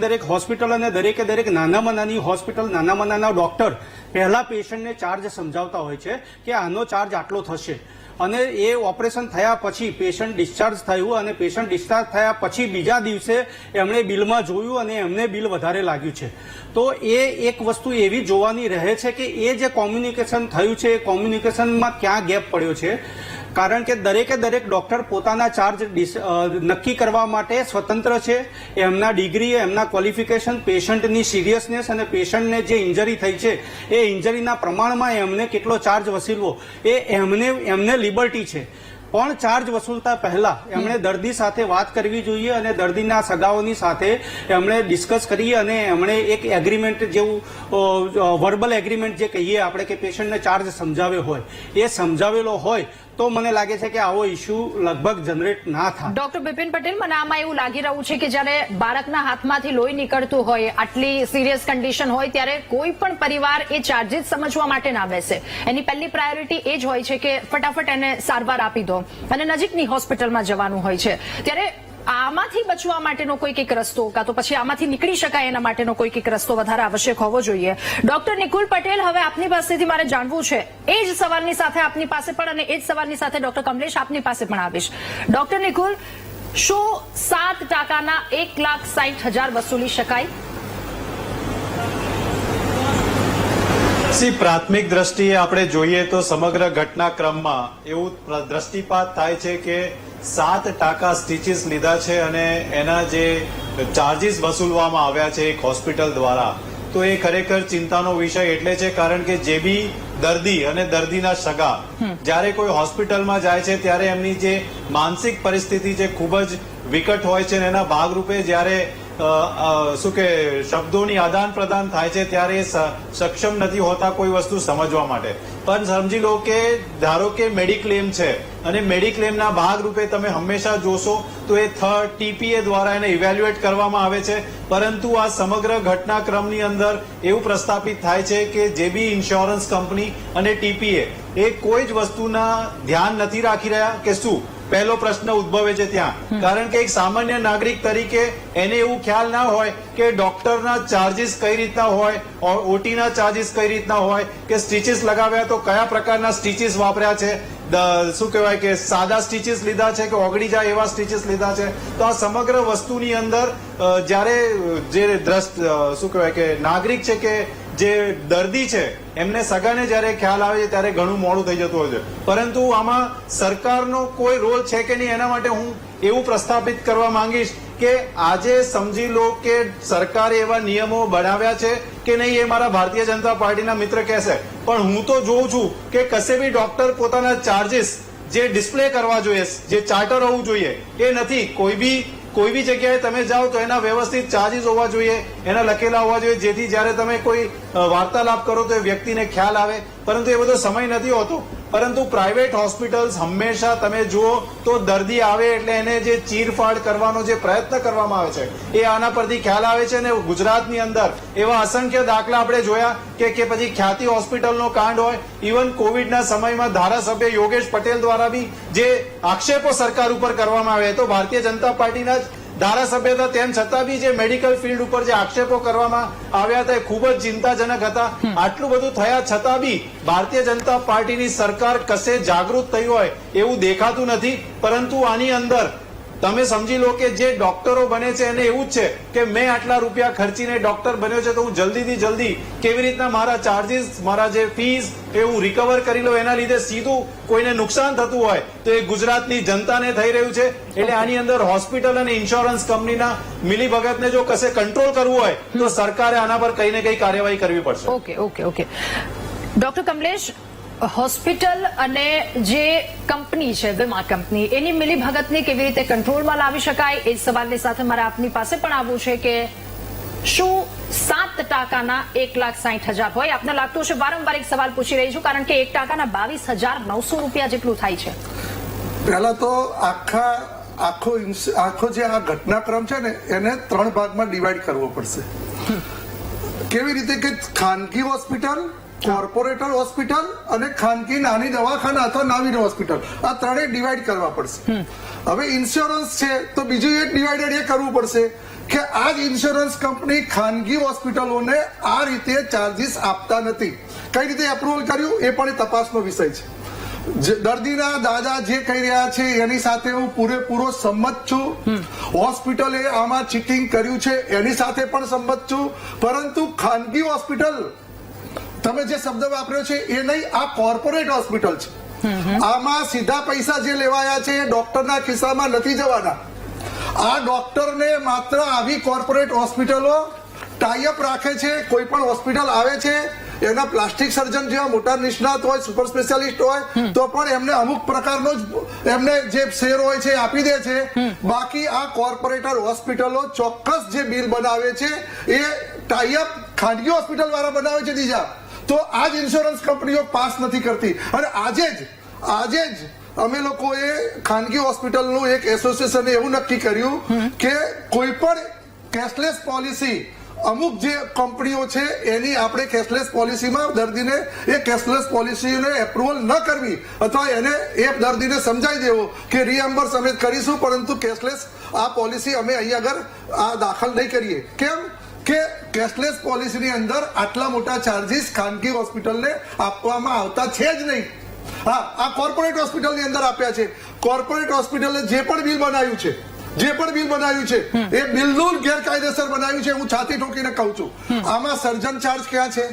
દરેક હોસ્પિટલ અને દરેક નાનામાં નાની હોસ્પિટલ, નાનામાં નાના ડોક્ટર પહેલા પેશન્ટને ચાર્જ સમજાવતા હોય છે કે આનો ચાર્જ આટલો થશે. અને એ ઓપરેશન થયા પછી પેશન્ટ ડિસ્ચાર્જ થયું અને પેશન્ટ ડિસ્ચાર્જ થયા પછી બીજા દિવસે એમણે બિલમાં જોયું અને એમને બિલ વધારે લાગ્યું છે. તો એ એક વસ્તુ એવી જોવાની રહે છે કે એ જે કોમ્યુનિકેશન થયું છે એ કોમ્યુનિકેશનમાં ક્યાં ગેપ પડ્યો છે. કારણ કે દરેક ડોક્ટર પોતાના ચાર્જ નક્કી કરવા માટે સ્વતંત્ર છે. એમના ડિગ્રી, એમના ક્વોલિફિકેશન, પેશન્ટની સિરિયસનેસ અને પેશન્ટને જે ઇન્જરી થઈ છે એ ઇન્જરીના પ્રમાણમાં એમને કેટલો ચાર્જ વસૂલવો એ એમને લિબર્ટી છે. પણ ચાર્જ વસૂલતા પહેલા એમણે દર્દી સાથે વાત કરવી જોઈએ અને દર્દીના સગાઓની સાથે એમણે ડિસ્કસ કરી અને એમણે એક એગ્રીમેન્ટ જેવું વર્બલ એગ્રીમેન્ટ જે કહીએ આપણે કે પેશન્ટને ચાર્જ સમજાવ્યો હોય એ સમજાવેલો હોય તો મને લાગે છે કે આવો ઇસ્યુ લગભગ જનરેટ ના થાય. ડોક્ટર બિપિન પટેલ, મને આમાં એવું લાગી રહ્યું છે કે જ્યારે બાળકના હાથમાંથી લોહી નીકળતું હોય, આટલી સિરિયસ કન્ડિશન હોય ત્યારે કોઈ પણ પરિવાર એ ચાર્જીસ સમજવા માટે ના બેસે. એની પહેલી પ્રાયોરિટી એ જ હોય છે કે ફટાફટ એને સારવાર આપી દો અને નજીકની હોસ્પિટલમાં જવાનું હોય છે. ત્યારે આમાંથી બચવા માટેનો કોઈક એક રસ્તો કાં તો પછી આમાંથી નીકળી શકાય એના માટેનો કોઈક એક રસ્તો વધારે આવશ્યક હોવો જોઈએ. ડોક્ટર નિકુલ પટેલ, હવે આપની પાસેથી મારે જાણવું છે એ જ સવાલની સાથે આપની પાસે પણ અને એ જ સવાલની સાથે ડોક્ટર કમલેશ આપની પાસે પણ આવીશ. ડોક્ટર નિકુલ, શું 7%ના 1,60,000 વસૂલી શકાય? પ્રાથમિક દ્રષ્ટિએ આપણે જોઈએ તો સમગ્ર ઘટનાક્રમમાં એવું દ્રષ્ટિપાત થાય છે કે 7% સ્ટીચીસ લીધા છે અને એના જે ચાર્જીસ વસૂલવામાં આવ્યા છે એક હોસ્પિટલ દ્વારા, તો એ ખરેખર ચિંતાનો વિષય એટલે છે કારણ કે જે બી દર્દી અને દર્દીના સગા જ્યારે કોઈ હોસ્પિટલમાં જાય છે ત્યારે એમની જે માનસિક પરિસ્થિતિ છે ખૂબ જ વિકટ હોય છે અને એના ભાગરૂપે જ્યારે શું કે શબ્દોની આદાન પ્રદાન થાય છે ત્યારે સક્ષમ નથી હોતા કોઈ વસ્તુ સમજવા માટે. પણ સમજી લો કે ધારો કે મેડિક્લેમ છે અને મેડિક્લેમના ભાગરૂપે તમે હંમેશા જોશો તો એ TPA દ્વારા એને ઇવેલ્યુએટ કરવામાં આવે છે. પરંતુ આ સમગ્ર ઘટનાક્રમની અંદર એવું પ્રસ્થાપિત થાય છે કે જે બી ઇન્સ્યોરન્સ કંપની અને TPA એ કોઈ જ વસ્તુના ધ્યાન નથી રાખી રહ્યા કે શું પહેલો પ્રશ્ન ઉદ્ભવે છે ત્યાં. કારણ કે એક સામાન્ય નાગરિક તરીકે એને એવું ખ્યાલ ના હોય કે ડોક્ટરના ચાર્જીસ કઈ રીતના હોય, ઓટીના ચાર્જીસ કઈ રીતના હોય, કે સ્ટીચીસ લગાવ્યા તો કયા પ્રકારના સ્ટીચીસ વાપર્યા છે, શું કહેવાય કે સાદા સ્ટીચીસ લીધા છે કે ઓગળી જાય એવા સ્ટીચીસ લીધા છે. તો આ સમગ્ર વસ્તુની અંદર જ્યારે જે શું કહેવાય કે નાગરિક છે કે જે દર્દી છે એમને સગાને જ્યારે ખ્યાલ આવે છે ત્યારે ઘણું મોડું થઈ જતું હોય છે. પરંતુ આમાં સરકારનો કોઈ રોલ છે કે નહીં એના માટે હું એવું પ્રસ્થાપિત કરવા માંગીશ કે આજે સમજી લો કે સરકારે એવા નિયમો બનાવ્યા છે કે નહીં એ મારા ભારતીય જનતા પાર્ટીના મિત્ર કહેશે, પણ હું તો જોઉં છું કે કશે બી ડોક્ટર પોતાના ચાર્જીસ જે ડિસ્પ્લે કરવા જોઈએ, જે ચાર્ટર હોવું જોઈએ એ નથી. કોઈ બી જગ્યાએ તમે જાઓ તો એના વ્યવસ્થિત ચાર્જીસ હોવા જોઈએ, એના લખેલા હોવા જોઈએ, જેથી જ્યારે તમે કોઈ વાર્તાલાપ કરો તો એ વ્યક્તિને ખ્યાલ આવે. પરંતુ એ બધો સમય નથી હોતો. પરંતુ પ્રાઇવેટ હોસ્પિટલ્સ હંમેશા તમે જુઓ તો દર્દી આવે એટલે એને જે ચીરફાડ કરવાનો જે પ્રયત્ન કરવામાં આવે છે એ આના પરથી ખ્યાલ આવે છે. અને ગુજરાતની અંદર એવા અસંખ્ય દાખલા આપણે જોયા કે પછી ખ્યાતિ હોસ્પિટલનો કાંડ હોય, ઇવન કોવિડના સમયમાં ધારાસભ્ય યોગેશ પટેલ દ્વારા બી જે આક્ષેપો સરકાર ઉપર કરવામાં આવ્યા તો ભારતીય જનતા પાર્ટીના જ ધારાસભ્ય હતા, તેમ છતાં બી જે મેડિકલ ફિલ્ડ ઉપર જે આક્ષેપો કરવામાં આવ્યા હતા એ ખૂબ જ ચિંતાજનક હતા. આટલું બધું થયા છતાં બી ભારતીય જનતા પાર્ટીની સરકાર કશે જાગૃત થઈ હોય એવું દેખાતું નથી. પરંતુ આની અંદર તમે સમજી લો કે જે ડોક્ટરો બને છે એને એવું જ છે કે મેં આટલા રૂપિયા ખર્ચીને ડોક્ટર બન્યો છે તો હું જલ્દીથી જલ્દી કેવી રીતના મારા ચાર્જીસ, મારા જે ફીસ એ હું રિકવર કરી લઉં, એના લીધે સીધું કોઈને નુકસાન થતું હોય તો એ ગુજરાતની જનતાને થઈ રહ્યું છે. એટલે આની અંદર હોસ્પિટલ અને ઇન્સ્યોરન્સ કંપનીના મિલીભગતને જો કશે કંટ્રોલ કરવું હોય તો સરકારે આના પર કઈ ને કઈ કાર્યવાહી કરવી પડશે. ઓકે. ડોક્ટર કમલેશ, હોસ્પિટલ અને જે કંપની છે, વીમા કંપની, એની મિલીભગતને કેવી રીતે કંટ્રોલમાં લાવી શકાય એ સવાલની સાથે મારે આપની પાસે પણ આવવું છે કે શું 7% 1,60,000 હોય? આપને લાગતું હશે, વારંવાર એક સવાલ પૂછી રહી છું કારણ કે 1% 22,900 રૂપિયા જેટલું થાય છે. પહેલા તો આખો જે આ ઘટનાક્રમ છે ને એને 3 ભાગમાં ડિવાઈડ કરવો પડશે. કેવી રીતે કે ખાનગી હોસ્પિટલ, કોર્પોરેટર હોસ્પિટલ અને ખાનગી નાની દવાખાના અથવા નાની હોસ્પિટલ, આ ત્રણેય ડિવાઈડ કરવા પડશે. હવે ઇન્સ્યોરન્સ છે તો બીજું એક ડિવાઈડેડ એ કરવું પડશે કે આ જ ઇન્સ્યોરન્સ કંપની ખાનગી હોસ્પિટલોને આ રીતે ચાર્જીસ આપતા નથી. કઈ રીતે એપ્રુવલ કર્યું એ પણ તપાસનો વિષય છે. દર્દીના દાદા જે કહી રહ્યા છે એની સાથે હું પૂરેપૂરો સંમત છું. હોસ્પિટલે આમાં ચીટિંગ કર્યું છે એની સાથે પણ સંમત છું. પરંતુ ખાનગી હોસ્પિટલ, તમે જે શબ્દ વાપર્યો છે એ નહીં, આ કોર્પોરેટ હોસ્પિટલ છે. આમાં સીધા પૈસા જે લેવાયા છે એ ડોક્ટરના ખિસ્સામાં નથી જવાના. આ ડોક્ટરને માત્ર આવી કોર્પોરેટ હોસ્પિટલો ટાઈઅપ રાખે છે. કોઈ પણ હોસ્પિટલ આવે છે એના પ્લાસ્ટિક સર્જન જેવા મોટા નિષ્ણાત હોય, સુપર સ્પેશિયાલિસ્ટ હોય તો પણ એમને અમુક પ્રકારનો જ એમને જે શેર હોય છે આપી દે છે. બાકી આ કોર્પોરેટર હોસ્પિટલો ચોક્કસ જે બિલ બનાવે છે એ ટાઈઅપ ખાનગી હોસ્પિટલ વાળા બનાવે છે બીજા. તો આ જ ઇન્સ્યોરન્સ કંપનીઓ પાસ નથી કરતી. અને આજે જ અમે લોકોએ ખાનગી હોસ્પિટલનું એક એસોસિએશને એવું નક્કી કર્યું કે કોઈ પણ કેશલેસ પોલિસી, અમુક જે કંપનીઓ છે એની આપણે કેશલેસ પોલિસીમાં દર્દીને એ કેશલેસ પોલિસીને એપ્રુવલ ન કરવી અથવા એને એ દર્દીને સમજાવી દેવો કે રીએમ્બર્સ અમે કરીશું પરંતુ કેશલેસ આ પોલિસી અમે અહીં આગળ આ દાખલ નહીં કરીએ. કેમ કે કેશલેસ પોલિસીની અંદર આટલા મોટા ચાર્જીસ ખાનગી હોસ્પિટલને આપવામાં આવતા છે જ નહીં. હા, આ કોર્પોરેટ હોસ્પિટલની અંદર આપ્યા છે. કોર્પોરેટ હોસ્પિટલે જે પણ બિલ બનાવ્યું છે એ બિલનું ગેરકાયદેસર બનાવ્યું છે. હું છાતી ઠોકીને કહું છું. આમાં સર્જન ચાર્જ ક્યાં છે?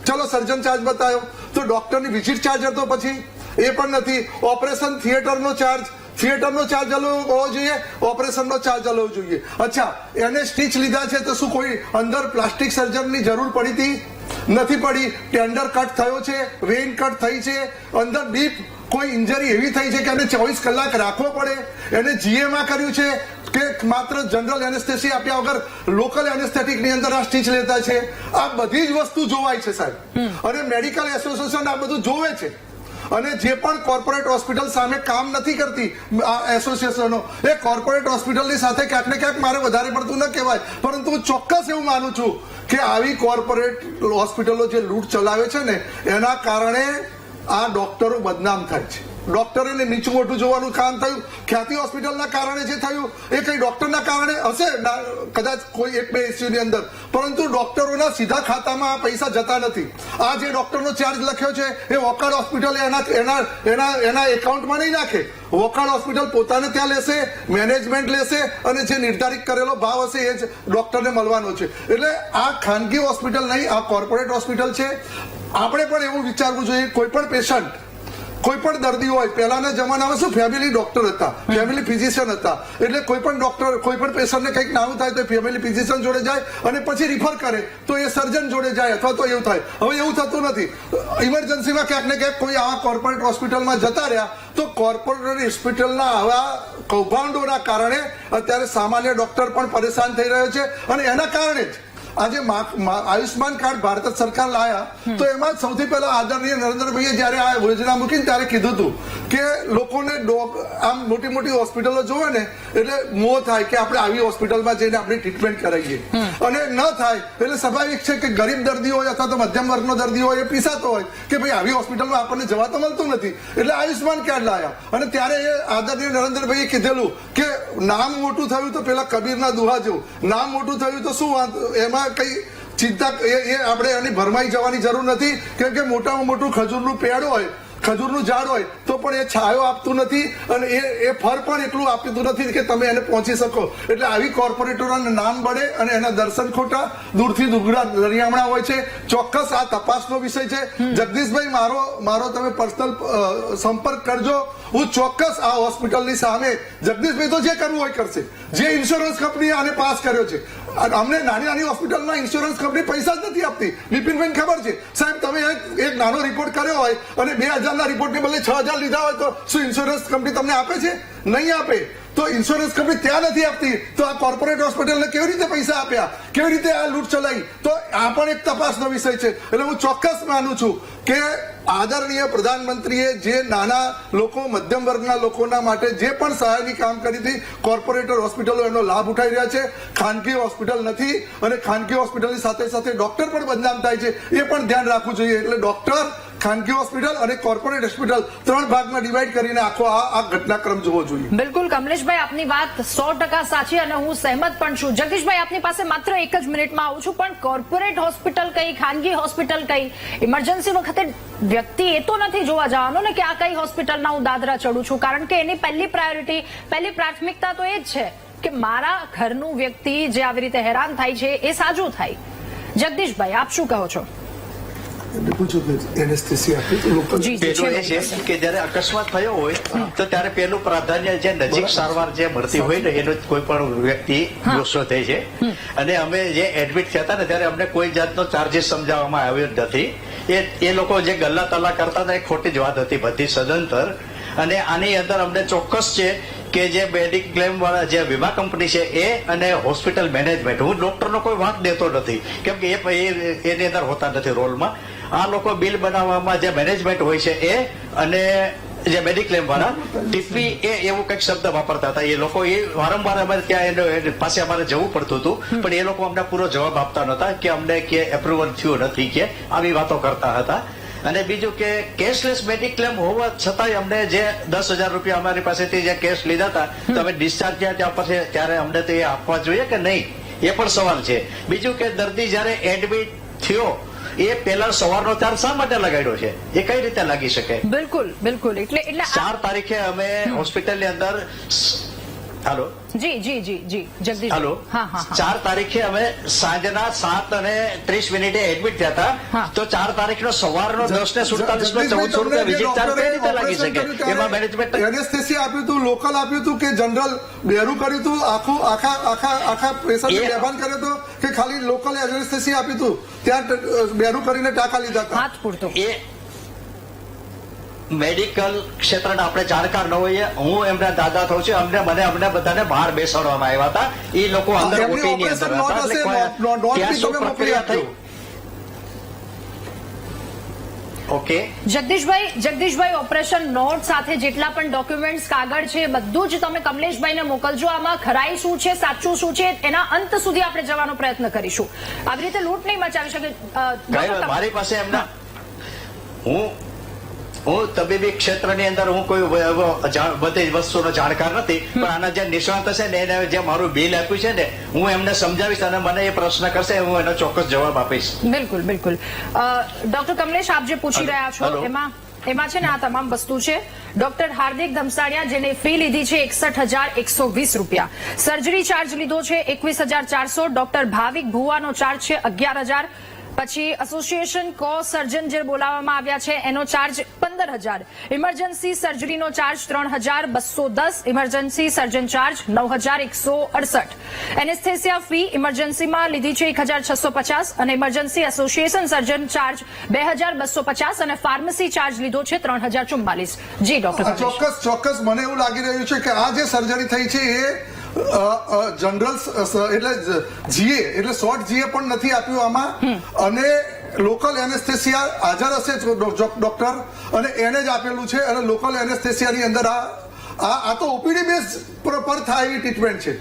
ચલો સર્જન ચાર્જ બતાવ્યો તો ડોક્ટરની વિઝિટ ચાર્જ હતો, પછી એ પણ નથી. ઓપરેશન થિયેટરનો ચાર્જ હોવો જોઈએ, ઓપરેશનનો ચાર્જ હોવો જોઈએ. અચ્છા, એને સ્ટીચ લીધા છે તો શું કોઈ અંદર પ્લાસ્ટિક સર્જનની જરૂર પડી હતી? નથી પડી. ટેન્ડર કટ થયો છે, વેઇન કટ થઈ છે, અંદર ડીપ કોઈ ઇન્જરી એવી થઈ છે કે એને 24 કલાક રાખવો પડે. એને જીએમાં કર્યું છે કે માત્ર જનરલ એનેસ્થેસિયા આપ્યા વગર લોકલ એનેસ્થેટિકની અંદર આ સ્ટીચ લેતા છે. આ બધી જ વસ્તુ જોવાય છે સાહેબ. અને મેડિકલ એસોસિએશન આ બધું જોવે છે. અને જે પણ કોર્પોરેટ હોસ્પિટલ સામે કામ નથી કરતી આ એસોસિએશનો, એ કોર્પોરેટ હોસ્પિટલની સાથે ક્યાંક ને ક્યાંક મારે વધારે પડતું ન કહેવાય, પરંતુ હું ચોક્કસ એવું માનું છું કે આવી કોર્પોરેટ હોસ્પિટલો જે લૂંટ ચલાવે છે ને એના કારણે આ ડોક્ટરો બદનામ થાય છે. ડોક્ટરોને નીચું મોટું જોવાનું કામ થયું. ખ્યાતિ હોસ્પિટલના કારણે જે થયું એ કઈ ડોક્ટરના કારણે હશે કદાચ કોઈ 1-2 ઇસ્યુની અંદર, પરંતુ ડોક્ટરોના સીધા ખાતામાં આ પૈસા જતા નથી. આ જે ડોક્ટરનો ચાર્જ લખ્યો છે એ વોકાર્ડ હોસ્પિટલ એના એકાઉન્ટમાં નહીં નાખે. વોકાર્ડ હોસ્પિટલ પોતાને ત્યાં લેશે, મેનેજમેન્ટ લેશે અને જે નિર્ધારિત કરેલો ભાવ હશે એ જ ડોક્ટરને મળવાનો છે. એટલે આ ખાનગી હોસ્પિટલ નહીં, આ કોર્પોરેટ હોસ્પિટલ છે. આપણે પણ એવું વિચારવું જોઈએ, કોઈ પણ પેશન્ટ, કોઈ પણ દર્દી હોય, પહેલાના જમાનામાં શું ફેમિલી ડોક્ટર હતા, ફેમિલી ફિઝિશિયન હતા. એટલે કોઈ પણ ડોક્ટર કોઈ પણ પેશન્ટને કંઈક નાનું થાય તો ફેમિલી ફિઝિશિયન જોડે જાય અને પછી રિફર કરે તો એ સર્જન જોડે જાય અથવા તો એવું થાય. હવે એવું થતું નથી. ઇમરજન્સીમાં ક્યાંક ને ક્યાંક કોઈ આવા કોર્પોરેટ હોસ્પિટલમાં જતા રહ્યા તો કોર્પોરેટ હોસ્પિટલના આવા કૌભાંડોના કારણે અત્યારે સામાન્ય ડોક્ટર પણ પરેશાન થઈ રહ્યો છે. અને એના કારણે જ આજે આયુષ્માન કાર્ડ ભારત સરકાર લાયા તો એમાં સૌથી પહેલા આદરણીય નરેન્દ્રભાઈએ જયારે આ યોજના મૂકીને ત્યારે કીધું હતું કે લોકોને આમ મોટી મોટી હોસ્પિટલો જોવે ને એટલે મોહ થાય કે આપણે આવી હોસ્પિટલમાં જઈને આપણી ટ્રીટમેન્ટ કરાવીએ, અને ન થાય એટલે સ્વાભાવિક છે કે ગરીબ દર્દી હોય અથવા તો મધ્યમ વર્ગનો દર્દી હોય એ પીસાતો હોય કે ભાઈ આવી હોસ્પિટલમાં આપણને જવા તો મળતું નથી, એટલે આયુષ્માન કાર્ડ લાયા. અને ત્યારે એ આદરણીય નરેન્દ્રભાઈએ કીધેલું કે નામ મોટું થયું તો પેલા કબીરના દુહા જેવું, નામ મોટું થયું તો શું એમાં કઈ ચિંતા એ આપણે એની ભરમાઈ જવાની જરૂર નથી. કેમ કે મોટામાં મોટું ખજૂરનું પેડ હોય ખજૂરનું ઝાડ હોય તો પણ એ છાયો આપતું નથી અને એ ફળ પણ એટલું આપતું નથી કે તમે એને પહોંચી શકો. એટલે આવી કોર્પોરેટરોના નામ બળે અને એના દર્શન ખોટા, દૂરથી દુગડા દરિયામણા હોય છે. ચોક્કસ આ તપાસનો વિષય છે. જગદીશભાઈ, મારો તમે પર્સનલ સંપર્ક કરજો. હું ચોક્કસ આ હોસ્પિટલની સામે, જગદીશભાઈ તો જે કરવું હોય કરશે. જે ઇન્સ્યોરન્સ કંપની આને પાસ કર્યો છે, અમને નાની નાની હોસ્પિટલમાં ઇન્સ્યોરન્સ કંપની પૈસા જ નથી આપતી. બિપિનભાઈ ખબર છે સાહેબ, તમે એક નાનો રિપોર્ટ કર્યો હોય અને 2000 રિપોર્ટને બદલે 6000 લીધા હોય તો શું ઇન્સ્યોરન્સ કંપની તમને આપે છે? નહીં આપે. તો ઇન્સ્યોરન્સ કંપની ત્યાં નથી આપતી તો આ કોર્પોરેટ હોસ્પિટલને કેવી રીતે પૈસા આપ્યા, કેવી રીતે આ લૂંટ ચલાવી? તો આ પણ એક તપાસનો વિષય છે. એટલે હું ચોક્કસ માનું છું કે આદરણીય પ્રધાનમંત્રીએ જે નાના લોકો, મધ્યમ વર્ગના લોકોના માટે જે પણ સહાયની કામ કરી હતી, કોર્પોરેટર હોસ્પિટલો એનો લાભ ઉઠાવી રહ્યા છે. ખાનગી હોસ્પિટલ નથી અને ખાનગી હોસ્પિટલની સાથે સાથે ડોક્ટર પણ બદનામ થાય છે, એ પણ ધ્યાન રાખવું જોઈએ. એટલે ડોક્ટર, ખાનગી હોસ્પિટલ અને કોર્પોરેટ હોસ્પિટલ 3 ભાગમાં ડિવાઈડ કરીને આખો આ ઘટનાક્રમ જોવો જોઈએ. બિલકુલ કમલેશભાઈ, આપની વાત 100% સાચી અને હું સહેમત પણ છું. જગદીશભાઈ, આપની પાસે માત્ર એક જ મિનિટમાં આવું છું, પણ કોર્પોરેટ હોસ્પિટલ કઈ, ખાનગી હોસ્પિટલ કઈ, ઇમરજન્સી વખતે વ્યક્તિ એ તો નથી જોવા જવાનો ને કે આ કઈ હોસ્પિટલના હું દાદરા ચડું છું, કારણ કે એની પહેલી પ્રાયોરિટી, પહેલી પ્રાથમિકતા તો એ જ છે કે મારા ઘરનું વ્યક્તિ જે આવી રીતે હેરાન થાય છે એ સાજું થાય. જગદીશભાઈ, આપ શું કહો છો? પેલું એ છે કે જયારે અકસ્માત થયો હોય તો ત્યારે પેલું પ્રાધાન્ય જે નજીક સારવાર જે મળતી હોય ને એનો કોઈ પણ વ્યક્તિ ગુસ્સો થઈ છે. અને અમે જે એડમિટ થયા હતા ને ત્યારે અમને કોઈ જાતનો ચાર્જીસ સમજાવવામાં આવ્યો જ નથી. એ લોકો જે ગલ્લા તલ્લા કરતા હતા એ ખોટી જ વાત હતી બધી સદંતર. અને આની અંદર અમને ચોક્કસ છે કે જે મેડિક્લેમ વાળા જે વીમા કંપની છે એ અને હોસ્પિટલ મેનેજમેન્ટ, હું ડોક્ટરનો કોઈ વાંક દેતો નથી કેમ કે એની અંદર હોતા નથી રોલમાં. આ લોકો બિલ બનાવવામાં જે મેનેજમેન્ટ હોય છે એ અને જે મેડિક્લેમ વાળા ટીપી એ એવું કઈક શબ્દ વાપરતા હતા. એ લોકો એ વારંવાર અમારે ત્યાં એની પાસે અમારે જવું પડતું હતું, પણ એ લોકો અમને પૂરો જવાબ આપતા નહોતા કે અમને કે એપ્રુવલ થયું નથી કે આવી વાતો કરતા હતા. અને બીજું કે કેશલેસ મેડિક્લેમ હોવા છતાંય અમને જે 10,000 રૂપિયા અમારી પાસેથી જે કેશ લીધા હતા તો અમે ડિસ્ચાર્જ થયા ત્યાં પછી ત્યારે અમને તો એ આપવા જોઈએ કે નહીં, એ પણ સવાલ છે. બીજું કે દર્દી જયારે એડમિટ થયો એ પહેલા સવારનો ચાર્જ શા માટે લગાડ્યો છે, એ કઈ રીતે લાગી શકે? બિલકુલ બિલકુલ. એટલે 4 તારીખે અમે હોસ્પિટલની અંદર, હાલો જી જગદીશ, હાલો, 4 તારીખે અમે સાંજના 7:30 એડમિટ થયા હતા. તો 4 તારીખનો સવારનો 10:47 1400 વિઝિટ ચાર્જ કઈ રીતે લાગી શકે? એમાં મેનેજમેન્ટ એનેસ્થેસિયા આપ્યું હતું, લોકલ આપ્યું હતું કે જનરલ બેરું કર્યું હતું, આખા પેશન્ટ બેભાન કર્યો હતો કે ખાલી લોકલ એનેસ્થેસિયા આપ્યું હતું, ત્યાં બેરું કરીને ટાંકા લીધા હતા? હાથ પૂરતો એ મેડિકલ ક્ષેત્રના આપણે જાણકાર ન હોઈએ. હું એમના દાદા થઉં છું, અમને બધાને બહાર બેસાડવામાં આવ્યા હતા. એ લોકો અંદર ઓટીની અંદર હતા. ત્યાં શું પ્રક્રિયા થઈ? ઓકે જગદીશભાઈ, ઓપરેશન નોટ સાથે જેટલા પણ ડોક્યુમેન્ટ્સ, કાગળ છે, બધું જ તમે કમલેશભાઈને મોકલજો. આમાં ખરાઈ શું છે, સાચું શું છે, એના અંત સુધી આપણે જવાનો પ્રયત્ન કરીશું. આવી રીતે લૂંટ નહીં મચાવી શકે. મારી પાસે એમના, હું તબીબી ક્ષેત્રની અંદર હું કોઈ બધી વસ્તુનો જાણકાર નથી, પણ આના જે નિષ્ણાત હશે ને એને જે મારું બિલ આપ્યું છે ને હું એમને સમજાવીશ અને મને એ પ્રશ્ન કરશે, હું એનો ચોક્કસ જવાબ આપીશ. બિલકુલ બિલકુલ. ડોક્ટર કમલેશ, આપ જે પૂછી રહ્યા છો એમાં છે ને આ તમામ વસ્તુ છે. ડોક્ટર હાર્દિક ધમસાણિયા, જેને ફી લીધી છે 61,120 રૂપિયા, સર્જરી ચાર્જ લીધો છે 21,400, ડોક્ટર ભાવિક ભુવાનો ચાર્જ છે 11,000, પછી એસોસિએશન કો સર્જન જે બોલાવવામાં આવ્યા છે એનો ચાર્જ 15,000, ઇમરજન્સી સર્જરીનો ચાર્જ 3,210, ઇમરજન્સી સર્જન ચાર્જ 9,168, એનેસ્થેસિયા ફી ઇમરજન્સીમાં લીધી છે 1,650 અને ઇમરજન્સી એસોસિએશન સર્જન ચાર્જ 2,250 અને ફાર્મસી ચાર્જ લીધો છે 3,044. જી ડોક્ટર. ચોક્કસ મને એવું લાગી રહ્યું છે કે આ જે સર્જરી થઈ છે એ જનરલ એટલે જીએ એટલે શોર્ટ જીએ પણ નથી આપ્યું આમાં, અને લોકલ એનેસ્થેસિયા હાજર હશે ડોક્ટર અને એને જ આપેલું છે. અને લોકલ એનેસ્થેસિયાની અંદર આ તો ઓપીડી બેઝ પર થાય એવી ટ્રીટમેન્ટ છે.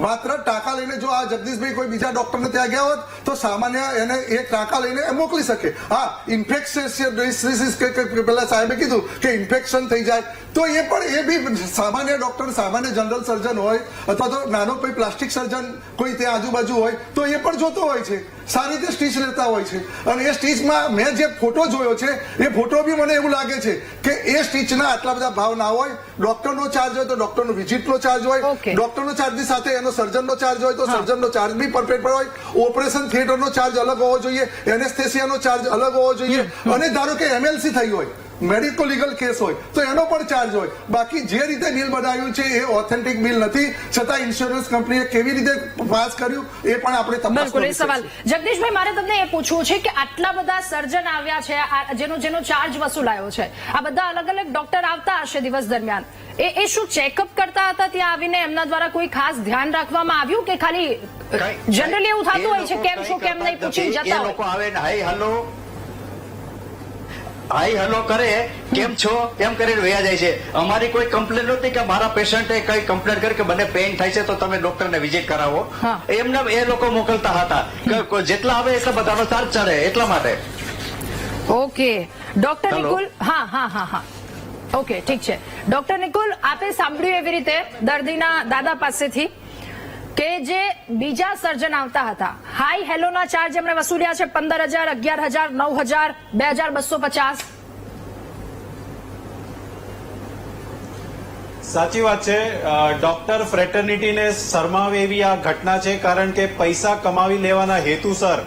માત્ર ટાંકા લઈને જો આ જગદીશભાઈ કોઈ બીજા ડોક્ટરને ત્યાં ગયા હોત તો સામાન્ય એને એક ટાંકા લઈને મોકલી શકે. હા, ઇન્ફેક્શન પેલા સાહેબે કીધું કે ઇન્ફેક્શન થઈ જાય તો એ પણ એ બી સામાન્ય ડોક્ટર, સામાન્ય જનરલ સર્જન હોય અથવા તો નાનો કોઈ પ્લાસ્ટિક સર્જન કોઈ ત્યાં આજુબાજુ હોય તો એ પણ જોતો હોય છે, સારી રીતે સ્ટીચ લેતા હોય છે. અને એ સ્ટીચમાં મેં જે ફોટો જોયો છે એ ફોટો બી મને એવું લાગે છે કે એ સ્ટીચના આટલા બધા ભાવ ના હોય. ડોક્ટરનો ચાર્જ હોય તો ડોક્ટરનો વિઝિટનો ચાર્જ હોય, Okay. ડોક્ટરનો ચાર્જની સાથે એનો સર્જનનો ચાર્જ હોય તો સર્જનનો ચાર્જ બી પરફેક્ટ હોય, ઓપરેશન થિયેટરનો ચાર્જ અલગ હોવો જોઈએ, એનેસ્થેસિયાનો ચાર્જ અલગ હોવો જોઈએ. અને ધારો કે MLC થઈ હોય, મેડિકો લીગલ કેસ હોય તો એનો પણ ચાર્જ હોય. બાકી જે રીતે બિલ બનાવ્યું છે એ ઓથેન્ટિક બિલ નથી, છતાં ઇન્સ્યોરન્સ કંપનીએ કેવી રીતે પાસ કર્યું એ પણ આપણે તપાસ બિલકુલ. એ કરવી સવાલ છે. જગદીશભાઈ, મારે તમને એ પૂછવું છે કે આટલા બધા સર્જન આવ્યા છે, જેનો ચાર્જ વસૂલાયો છે, આ બધા અલગ અલગ ડોક્ટર આવતા હશે દિવસ દરમિયાન, એ શું ચેકઅપ કરતા હતા ત્યાં આવીને? એમના દ્વારા કોઈ ખાસ ધ્યાન રાખવામાં આવ્યું કે ખાલી જનરલી એવું થતું હોય છે કેમ છો કેમ નહીં પૂછીને જતા એ લોકો હોય? આવે ને હાઈ હલો કરે, કેમ છો એમ કરીને વયા જાય છે. અમારી કોઈ કમ્પ્લેન નહોતી કે મારા પેશન્ટે કઈ કમ્પ્લેન કરી કે મને પેઇન થાય છે તો તમે ડોક્ટરને વિઝિટ કરાવો. હા. એમને એ લોકો મોકલતા હતા કે જેટલા આવે એટલા બધાનો ચાર્જ ચડે એટલા માટે. Okay doctor Hello. નિકુલ, હા ઓકે, ઠીક છે. ડોક્ટર નિકુલ, આપે સાંભળ્યું એવી રીતે દર્દીના દાદા પાસેથી કે જે બીજા સર્જન આવતા હતા, હાઈ હેલોના ચાર્જ એમણે વસૂલ્યા છે 15,000, 11,000, 9,000, 2,250. સાચી વાત છે. ડોક્ટર ફ્રેટર્નિટીને શરમાવે એવી આ ઘટના છે, કારણ કે પૈસા કમાવી લેવાના હેતુસર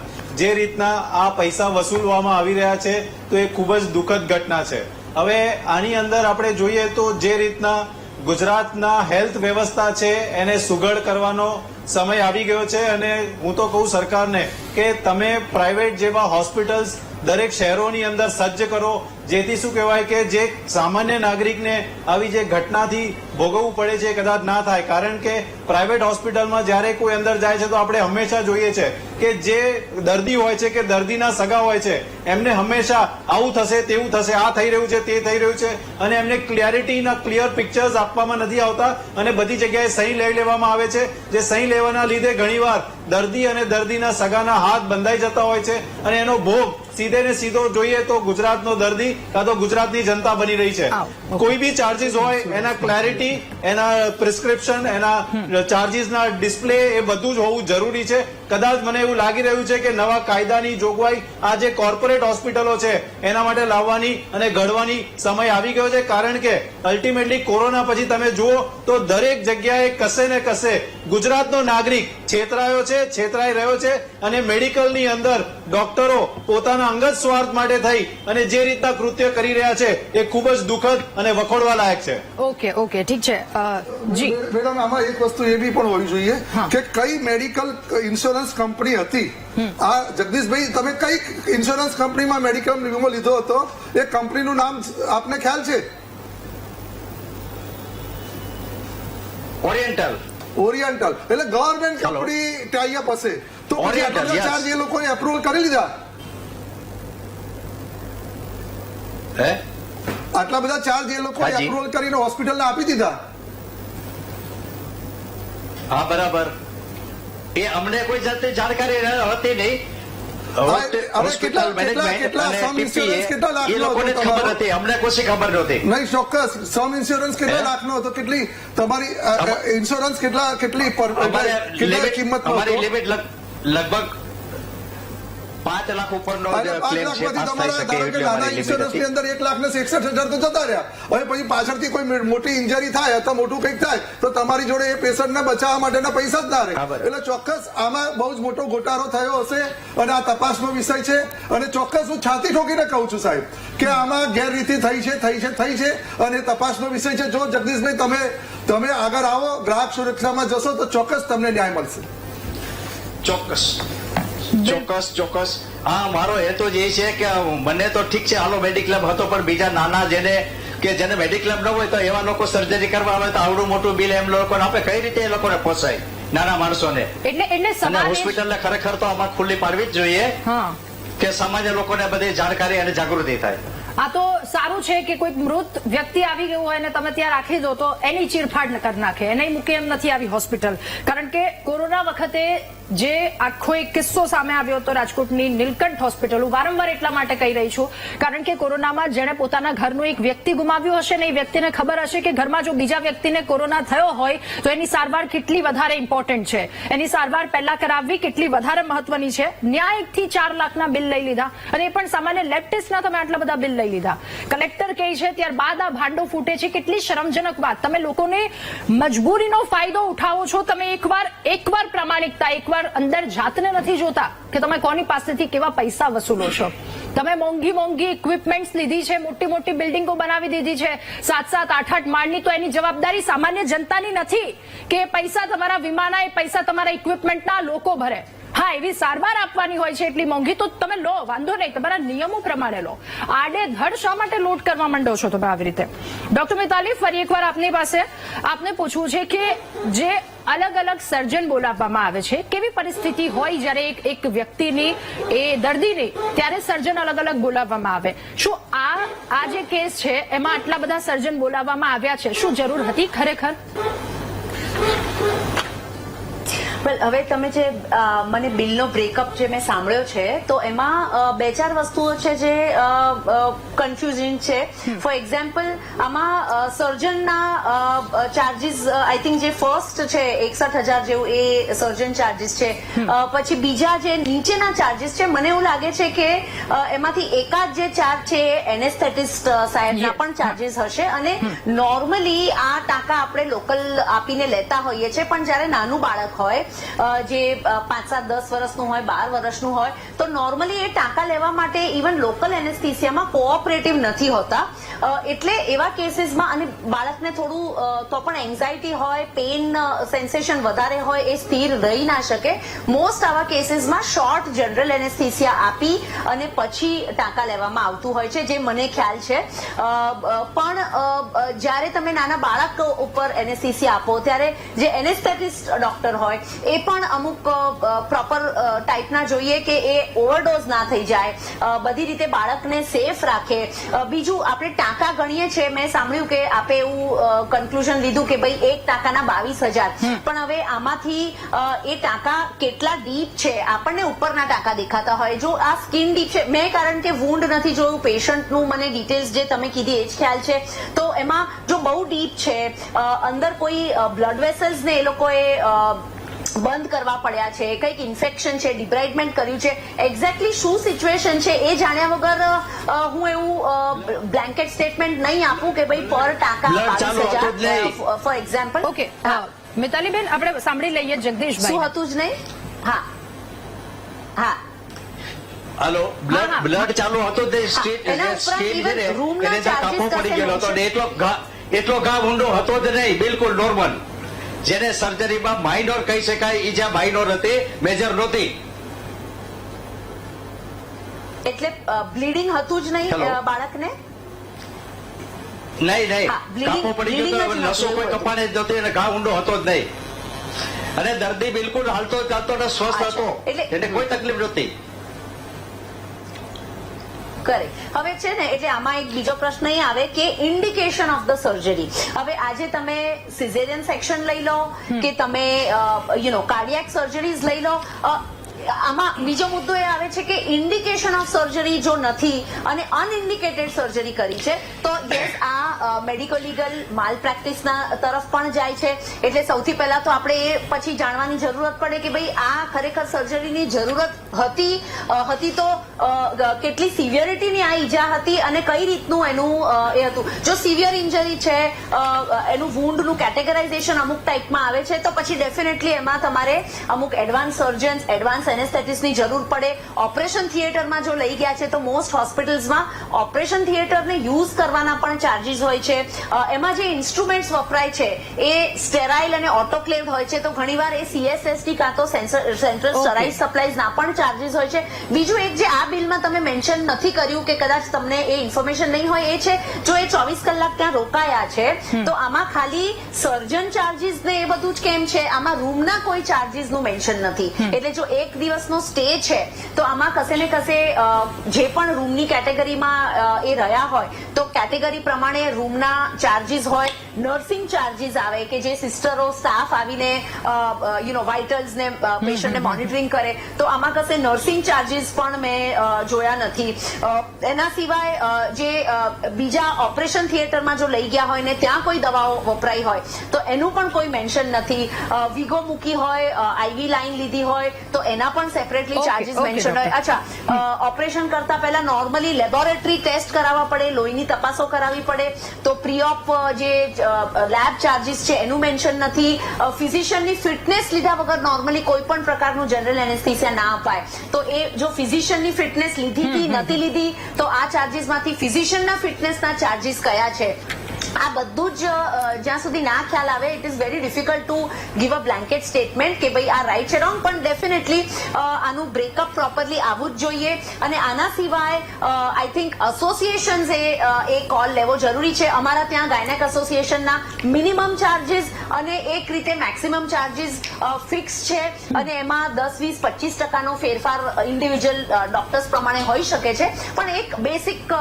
જે રીતના આ પૈસા વસૂલવામાં આવી રહ્યા છે તો એ ખૂબ જ દુઃખદ ઘટના છે. હવે આની અંદર આપણે જોઈએ તો જે રીતના ગુજરાતના હેલ્થ વ્યવસ્થા છે એને સુઘડ કરવાનો સમય આવી ગયો છે. અને હું તો કહું સરકારને કે તમે પ્રાઇવેટ જેવા હોસ્પિટલ્સ દરેક શહેરોની અંદર સજ્જ કરો, જેથી શું કહેવાય કે જે સામાન્ય નાગરિકને આવી જે ઘટનાથી ભોગવવું પડે છે કદાચ ના થાય. કારણ કે પ્રાઇવેટ હોસ્પિટલમાં જ્યારે કોઈ અંદર જાય છે તો આપણે હંમેશા જોઈએ છે કે જે દર્દી હોય છે કે દર્દીના સગા હોય છે એમને હંમેશા આવું થશે તેવું થશે, આ થઈ રહ્યું છે તે થઈ રહ્યું છે, અને એમને ક્લિયર પિક્ચર્સ આપવામાં નથી આવતા અને બધી જગ્યાએ સહી લઈ લેવામાં આવે છે. જે સહી લેવાના લીધે ઘણીવાર દર્દી અને દર્દીના સગાના હાથ બંધાઈ જતા હોય છે અને એનો ભોગ સીધે ને સીધો જોઈએ તો ગુજરાતનો દર્દી કાં તો ગુજરાતની જનતા બની રહી છે. કોઈ બી ચાર્જીસ હોય એના ક્લેરિટી, એના પ્રિસ્ક્રિપ્શન, એના ચાર્જીસના ડિસ્પ્લે એ બધું જ હોવું જરૂરી છે. કદાચ મને એવું લાગી રહ્યું છે કે નવા કાયદાની જોગવાઈ આ જે કોર્પોરેટ હોસ્પિટલો છે એના માટે લાવવાની અને ઘડવાની સમય આવી ગયો છે. કારણ કે અલ્ટિમેટલી કોરોના પછી તમે જુઓ તો દરેક જગ્યાએ કશે ને કશે ગુજરાતનો નાગરિક છેતરાયો છે, છેતરાઈ રહ્યો છે. અને મેડિકલની અંદર ડોક્ટરો પોતાના અંગત સ્વાર્થ માટે થઈ અને જે રીતના કૃત્ય કરી રહ્યા છે એ ખૂબ જ દુઃખદ અને વખોડવા લાયક છે. ઓકે, ઠીક છે. જી મેડમ, આમાં એક વસ્તુ એ બી પણ હોવી જોઈએ કે કઈ મેડિકલ ઇન્સ્યોરન્સ કંપની હતી. આ જગદીશભાઈ, તમે કઈ ઇન્સ્યોરન્સ કંપનીમાં મેડિકલ વીમો લીધો હતો? એ કંપનીનું નામ આપને ખ્યાલ છે? ઓરિએન્ટલ. એટલે ગવર્મેન્ટ કંપની ટાઈઅપ હશે તો પછી આટલા બધા ચાર્જ એ લોકોએ એપ્રુવલ કરી લીધા? આટલા બધા ચાર્જ એ લોકોએ એપ્રુવલ કરીને હોસ્પિટલને આપી દીધા? હા, બરાબર. એ અમને કોઈ જાતની જાણકારી હતી નહીં. હોસ્પિટલ મેનેજમેન્ટ અને TPA એ લોકોને ખબર હતી, અમને કોઈ ખબર નહોતી. નહીં, ચોક્કસ. સમ ઇન્સ્યોરન્સ કેટલા લાખનો હતો? કેટલી તમારી ઇન્સ્યોરન્સ કેટલી કિંમત? અમારી લિમિટ લગભગ 5 લાખ ઉપરનો ક્લેમ છે. નાના ઇન્સ્યોરન્સ ની અંદર 1,66,000 તો જતા રહ્યા. હવે પછી પાછળથી કોઈ મોટી ઇન્જરી થાય અથવા મોટું કંઈક થાય તો તમારી જોડે એ પેશન્ટને બચાવવા માટેના પૈસા જ ના રહે. એટલે ચોક્કસ આમાં બહુ જ મોટો ગોટાળો થયો હશે અને આ તપાસનો વિષય છે. અને ચોક્કસ હું છાતી ઠોકીને કહું છું સાહેબ કે આમાં ગેરરીતિ થઈ છે અને તપાસનો વિષય છે. જો જગદીશભાઈ તમે આગળ આવો, ગ્રાહક સુરક્ષામાં જશો તો ચોક્કસ તમને ન્યાય મળશે. ચોક્કસ. હા, મારો હેતુ જ એ છે કે મને તો ઠીક છે, હાલો મેડિક્લેમ હતો, પણ બીજા નાના જેને મેડિક્લેમ ન હોય તો એવા લોકો સર્જરી કરવા આવે તો આવડું મોટું બિલ એમ લોકોને આપે, કઈ રીતે એ લોકોને પોસાય નાના માણસોને? એટલે હોસ્પિટલને ખરેખર તો આમાં ખુલ્લી પાડવી જ જોઈએ કે સામાન્ય લોકોને બધી જાણકારી અને જાગૃતિ થાય. આ તો સારું છે કે કોઈ મૃત વ્યક્તિ આવી ગયું હોય અને તમે ત્યાં રાખી દો તો એની ચીરફાડ કરી નાખે, એને મૂકે એમ નથી આવી હોસ્પિટલ. કારણ કે કોરોના વખતે જે આખો એક કિસ્સો સામે આવ્યો હતો રાજકોટની નીલકંઠ હોસ્પિટલ, હું વારંવાર એટલા માટે કહી રહી છું કારણ કે કોરોનામાં જેણે પોતાના ઘરનું એક વ્યક્તિ ગુમાવ્યું હશે ને એ વ્યક્તિને ખબર હશે કે ઘરમાં જો બીજા વ્યક્તિને કોરોના થયો હોય તો એની સારવાર કેટલી વધારે ઇમ્પોર્ટન્ટ છે, એની સારવાર પહેલા કરાવવી કેટલી વધારે મહત્વની છે. ન્યાય 1 થી 4 લાખના બિલ લઈ લીધા અને એ પણ સામાન્ય લેબ ટેસ્ટના તમે આટલા બધા બિલ લઈ લીધા. કલેક્ટર કહે છે ત્યારબાદ આ ભાંડો ફૂટે છે. કેટલી શરમજનક વાત. તમે લોકોને મજબૂરીનો ફાયદો ઉઠાવો છો. તમે એકવાર પ્રામાણિકતા, એકવાર અંદર જાતને નથી જોતા કે તમે કોની પાસેથી કેવા પૈસા વસૂલો છો. તમે મોંઘી ઇક્વિપમેન્ટ્સ લીધી છે, મોટી બિલ્ડિંગો બનાવી દીધી છે 7-7, 8-8 માળની, તો એની જવાબદારી સામાન્ય જનતાની નથી કે પૈસા તમારા વીમાના, એ પૈસા તમારા ઇક્વિપમેન્ટના લોકો ભરે. હા, એવી સારવાર આપવાની હોય છે એટલી મોંઘી તો તમે લો, વાંધો નહીં, તમારા નિયમો પ્રમાણે લો. આડેધડ શા માટે લૂંટ કરવા માંડો છો તમે આવી રીતે? ડોક્ટર મિતાલી, ફરી એકવાર આપની પાસે આપને પૂછવું છે કે જે અલગ અલગ સર્જન બોલાવવામાં આવે છે, કેવી પરિસ્થિતિ હોય જ્યારે એક વ્યક્તિની, એ દર્દીની, ત્યારે સર્જન અલગ અલગ બોલાવવામાં આવે? શું આ જે કેસ છે એમાં આટલા બધા સર્જન બોલાવવામાં આવ્યા છે, શું જરૂર હતી ખરેખર? હવે તમે જે મને બિલનો બ્રેકઅપ જે મેં સાંભળ્યો છે તો એમાં 2-4 વસ્તુઓ છે જે કન્ફ્યુઝિંગ છે. ફોર એક્ઝામ્પલ, આમાં સર્જનના ચાર્જીસ આઈ થિંક જે ફર્સ્ટ છે 61,000 જેવું એ સર્જન ચાર્જીસ છે. પછી બીજા જે નીચેના ચાર્જીસ છે, મને એવું લાગે છે કે એમાંથી એકાદ જે ચાર્જ છે એનેસ્થેટિસ્ટ સાહેબના પણ ચાર્જીસ હશે. અને નોર્મલી આ ટાંકા આપણે લોકલ આપીને લેતા હોઈએ છીએ, પણ જયારે નાનું બાળક હોય જે 5-7-10 વર્ષનું હોય, 12 વર્ષનું હોય, તો નોર્મલી એ ટાંકા લેવા માટે ઇવન લોકલ એનેસ્થેસિયામાં કોઓપરેટિવ નથી હોતા. એટલે એવા કેસીસમાં, અને બાળકને થોડું તો પણ એન્ઝાયટી હોય, પેઇન સેન્સેશન વધારે હોય, એ સ્થિર રહી ના શકે. મોસ્ટ આવા કેસીસમાં શોર્ટ જનરલ એનેસ્થેસિયા આપી અને પછી ટાંકા લેવામાં આવતું હોય છે, જે મને ખ્યાલ છે. પણ જ્યારે તમે નાના બાળક ઉપર એનેસ્થેસિયા આપો ત્યારે જે એનેસ્થેટિસ્ટ ડોક્ટર હોય એ પણ અમુક પ્રોપર ટાઈપના જોઈએ કે એ ઓવરડોઝ ના થઈ જાય, બધી રીતે બાળકને સેફ રાખે. બીજું, આપણે ટાંકા ગણીએ છીએ, મેં સાંભળ્યું કે આપે એવું કન્ક્લુઝન લીધું કે ભાઈ એક ટાંકાના 22,000, પણ હવે આમાંથી એ ટાંકા કેટલા ડીપ છે, આપણને ઉપરના ટાંકા દેખાતા હોય. જો આ સ્કિન ડીપ છે, મેં કારણ કે વૂન્ડ નથી જોયું, પેશન્ટનું મને ડિટેલ્સ જે તમે કીધી એ જ ખ્યાલ છે, તો એમાં જો બહુ ડીપ છે, અંદર કોઈ બ્લડ વેસલ્સ ને એ લોકોએ બંધ કરવા પડ્યા છે, કંઈક ઇન્ફેક્શન છે, ડિબ્રાઇડમેન્ટ કર્યું છે, એક્ઝેક્ટલી શું સિચ્યુએશન છે એ જાણ્યા વગર હું એવું બ્લેન્કેટ સ્ટેટમેન્ટ નહીં આપું કે ભાઈ પર ટાંકા 22,000 ફોર એક્ઝામ્પલ. ઓકે, મિતાલીબેન, આપણે સાંભળી લઈએ જગદીશભાઈ. શું હતું જ નહીં? હા હા હાલો, બ્લડ ચાલુ હતો તે સ્ટેટ સ્કેલ છે ને એને કાપો પડી ગયેલો હતો ને એટલો ઘા ઊંડો હતો જ નહીં, બિલકુલ નોર્મલ. જેને સર્જરીમાં માઇનોર કહી શકાય, ઈજા માઇનોર હતી, મેજર નહોતી. એટલે બ્લીડિંગ હતું જ નહીં બાળકને? નહીં, કાપો પડી ગયો, નસો કોઈ કપાણે જ નહોતી અને ઘા ઊંડો હતો જ નહીં. અને દર્દી બિલકુલ હાલતો ચાલતો અને સ્વસ્થ હતો, એને કોઈ તકલીફ નહોતી. કરે. હવે છે ને, એટલે આમાં એક બીજો પ્રશ્ન એ આવે કે ઇન્ડિકેશન ઓફ ધ સર્જરી. હવે આજે તમે સિઝેરિયન સેક્શન લઈ લો કે તમે કાર્ડિયાક સર્જરીઝ લઈ લો, આમાં બીજો મુદ્દો એ આવે છે કે ઇન્ડિકેશન ઓફ સર્જરી જો નથી અને અનઇન્ડિકેટેડ સર્જરી કરી છે તો યસ, આ મેડિકો લીગલ માલ પ્રેક્ટિસના તરફ પણ જાય છે. એટલે સૌથી પહેલા તો આપણે એ પછી જાણવાની જરૂરત પડે કે ભાઈ આ ખરેખર સર્જરીની જરૂરત હતી તો કેટલી સિવિયરિટીની આ ઈજા હતી અને કઈ રીતનું એનું એ હતું. જો સિવિયર ઇન્જરી છે, એનું વૂન્ડનું કેટેગરાઇઝેશન અમુક ટાઈપમાં આવે છે, તો પછી ડેફિનેટલી એમાં તમારે અમુક એડવાન્સ સર્જન્સ, એડવાન્સ એનેસ્થેટિસ્ટની જરૂર પડે. ઓપરેશન થિયેટરમાં જો લઈ ગયા છે તો મોસ્ટ હોસ્પિટલ્સમાં ઓપરેશન થિયેટરને યુઝ કરવાના પણ ચાર્જીસ હોય છે, એમાં જે ઇન્સ્ટ્રુમેન્ટ્સ વપરાય છે એ સ્ટેરાઇલ અને ઓટોક્લેવ્ડ હોય છે, તો ઘણીવાર એ CSST કાં તો સેન્ટ્રલ સ્ટરાઇઝ સપ્લાઈઝના પણ ચાર્જીસ હોય છે. બીજું એક જે આ બિલમાં તમે મેન્શન નથી કર્યું કે કદાચ તમને એ ઇન્ફોર્મેશન નહીં હોય એ છે, જો એ 24 કલાક ત્યાં રોકાયા છે તો આમાં ખાલી સર્જન ચાર્જીસ ને એ બધું જ કેમ છે, આમાં રૂમના કોઈ ચાર્જીસ નું મેન્શન નથી. એટલે જો એક દિવસનો સ્ટે છે તો આમાં કશે ને કશે જે પણ રૂમની કેટેગરીમાં એ રહ્યા હોય તો કેટેગરી પ્રમાણે રૂમના ચાર્જીસ હોય, નર્સિંગ ચાર્જીસ આવે કે જે સિસ્ટરો સ્ટાફ આવીને વાઇટલ્સ ને પેશન્ટને મોનિટરિંગ કરે, તો આમાં કશે નર્સિંગ ચાર્જીસ પણ મેં જોયા નથી. એના સિવાય જે બીજા ઓપરેશન થિયેટરમાં જો લઈ ગયા હોય ને ત્યાં કોઈ દવાઓ વપરાઈ હોય તો એનું પણ કોઈ મેન્શન નથી. વિગો મૂકી હોય, આઈવી લાઈન લીધી હોય તો એના પણ સેપરેટલી ચાર્જીસ મેન્શન હોય. અચ્છા, ઓપરેશન કરતા પહેલા નોર્મલી લેબોરેટરી ટેસ્ટ કરાવવા પડે, લોહીની તપાસો કરાવવી પડે, તો પ્રી ઓપ જે લેબ ચાર્જીસ છે એનું મેન્શન નથી. ફિઝિશિયનની ફિટનેસ લીધા વગર નોર્મલી કોઈ પણ પ્રકારનું જનરલ એનેસ્થેસિયા ના અપાય, તો એ જો ફિઝિશિયનની ફિટનેસ લીધી હતી નથી લીધી તો આ ચાર્જીસમાંથી ફિઝિશિયનના ફિટનેસના ચાર્જીસ કયા છે, આ બધું જ જ્યાં સુધી ના ખ્યાલ આવે it is very difficult to give a blanket statement કે ભાઈ આ રાઈટ છે રોંગ, પણ ડેફિનેટલી આનું બ્રેકઅપ પ્રોપરલી આવવું જ જોઈએ. અને આના સિવાય I think associations A call લેવો જરૂરી છે. અમારા ત્યાં ગાયનેક એસોસિએશનના મિનિમમ ચાર્જીસ અને એક રીતે મેક્સિમમ ચાર્જીસ ફિક્સ છે અને એમાં 10-20-25% ફેરફાર ઇન્ડિવિજ્યુઅલ ડોક્ટર્સ પ્રમાણે હોઈ શકે છે, પણ એક બેસિક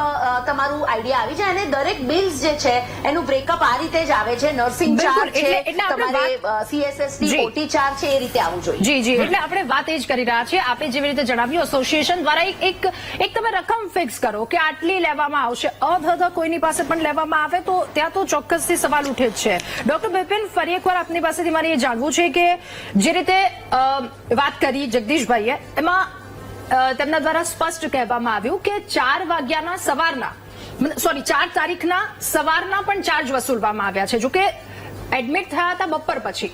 તમારું આઈડિયા આવી જાય. અને દરેક બિલ્સ જે છે એનું બ્રેકઅપ આ રીતે જ આવે છે. નર્સિંગ ચાર્જ છે, તમારે CSST OT ચાર્જ છે, એ રીતે આવવું જોઈએ. જી જી, એટલે આપણે વાત એ જ કરી રહ્યા છીએ. આપે જેવી રીતે જણાવ્યું એસોસિએશન દ્વારા એક તમે રકમ ફિક્સ કરો કે આટલી લેવામાં આવશે. અધધ કોઈની પાસે પણ લેવામાં આવે તો ત્યાં તો ચોક્કસથી સવાલ ઉઠે જ છે. ડોક્ટર બિપિન, ફરી એકવાર આપની પાસેથી મારે એ જાણવું છે કે જે રીતે વાત કરી જગદીશભાઈએ એમાં તેમના દ્વારા સ્પષ્ટ કહેવામાં આવ્યું કે 4 વાગ્યાના સવારના 4 તારીખના સવારના પણ ચાર્જ વસૂલવામાં આવ્યા છે. જોકે એડમિટ થયા હતા બપોર પછી,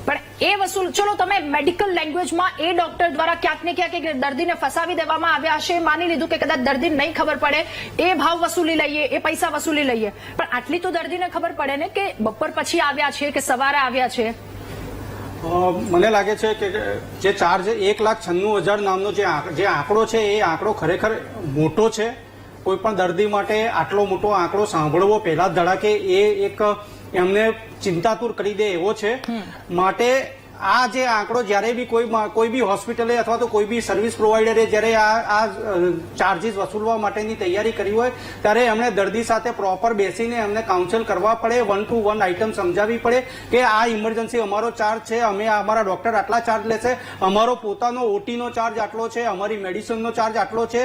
પણ એ વસૂલ, ચલો તમે મેડિકલ લેંગ્વેજમાં એ ડોક્ટર દ્વારા ક્યાંક ને ક્યાંક દર્દીને ફસાવી દેવામાં આવ્યા હશે, માની લીધું કે કદાચ દર્દીને નહીં ખબર પડે, એ ભાવ વસૂલી લઈએ, એ પૈસા વસૂલી લઈએ, પણ આટલી તો દર્દીને ખબર પડે ને કે બપોર પછી આવ્યા છે કે સવારે આવ્યા છે. મને લાગે છે કે જે ચાર્જ 1,96,000 નામનો જે આંકડો છે એ આંકડો ખરેખર મોટો છે. કોઈ પણ દર્દી માટે આટલો મોટો આંકડો સાંભળવો પહેલા ધડાકે એ એક એમને ચિંતાતુર કરી દે એવો છે. માટે આ જે આંકડો જ્યારે બી કોઈ બી હોસ્પિટલે અથવા તો કોઈ બી સર્વિસ પ્રોવાઈડરે જ્યારે આ ચાર્જીસ વસૂલવા માટેની તૈયારી કરી હોય ત્યારે એમણે દર્દી સાથે પ્રોપર બેસીને એમને કાઉન્સેલ કરવા પડે, 1 to 1 આઈટમ સમજાવવી પડે કે આ ઇમરજન્સી અમારો ચાર્જ છે, અમારા ડોક્ટર આટલા ચાર્જ લેશે, અમારો પોતાનો ઓટીનો ચાર્જ આટલો છે, અમારી મેડિસિનનો ચાર્જ આટલો છે.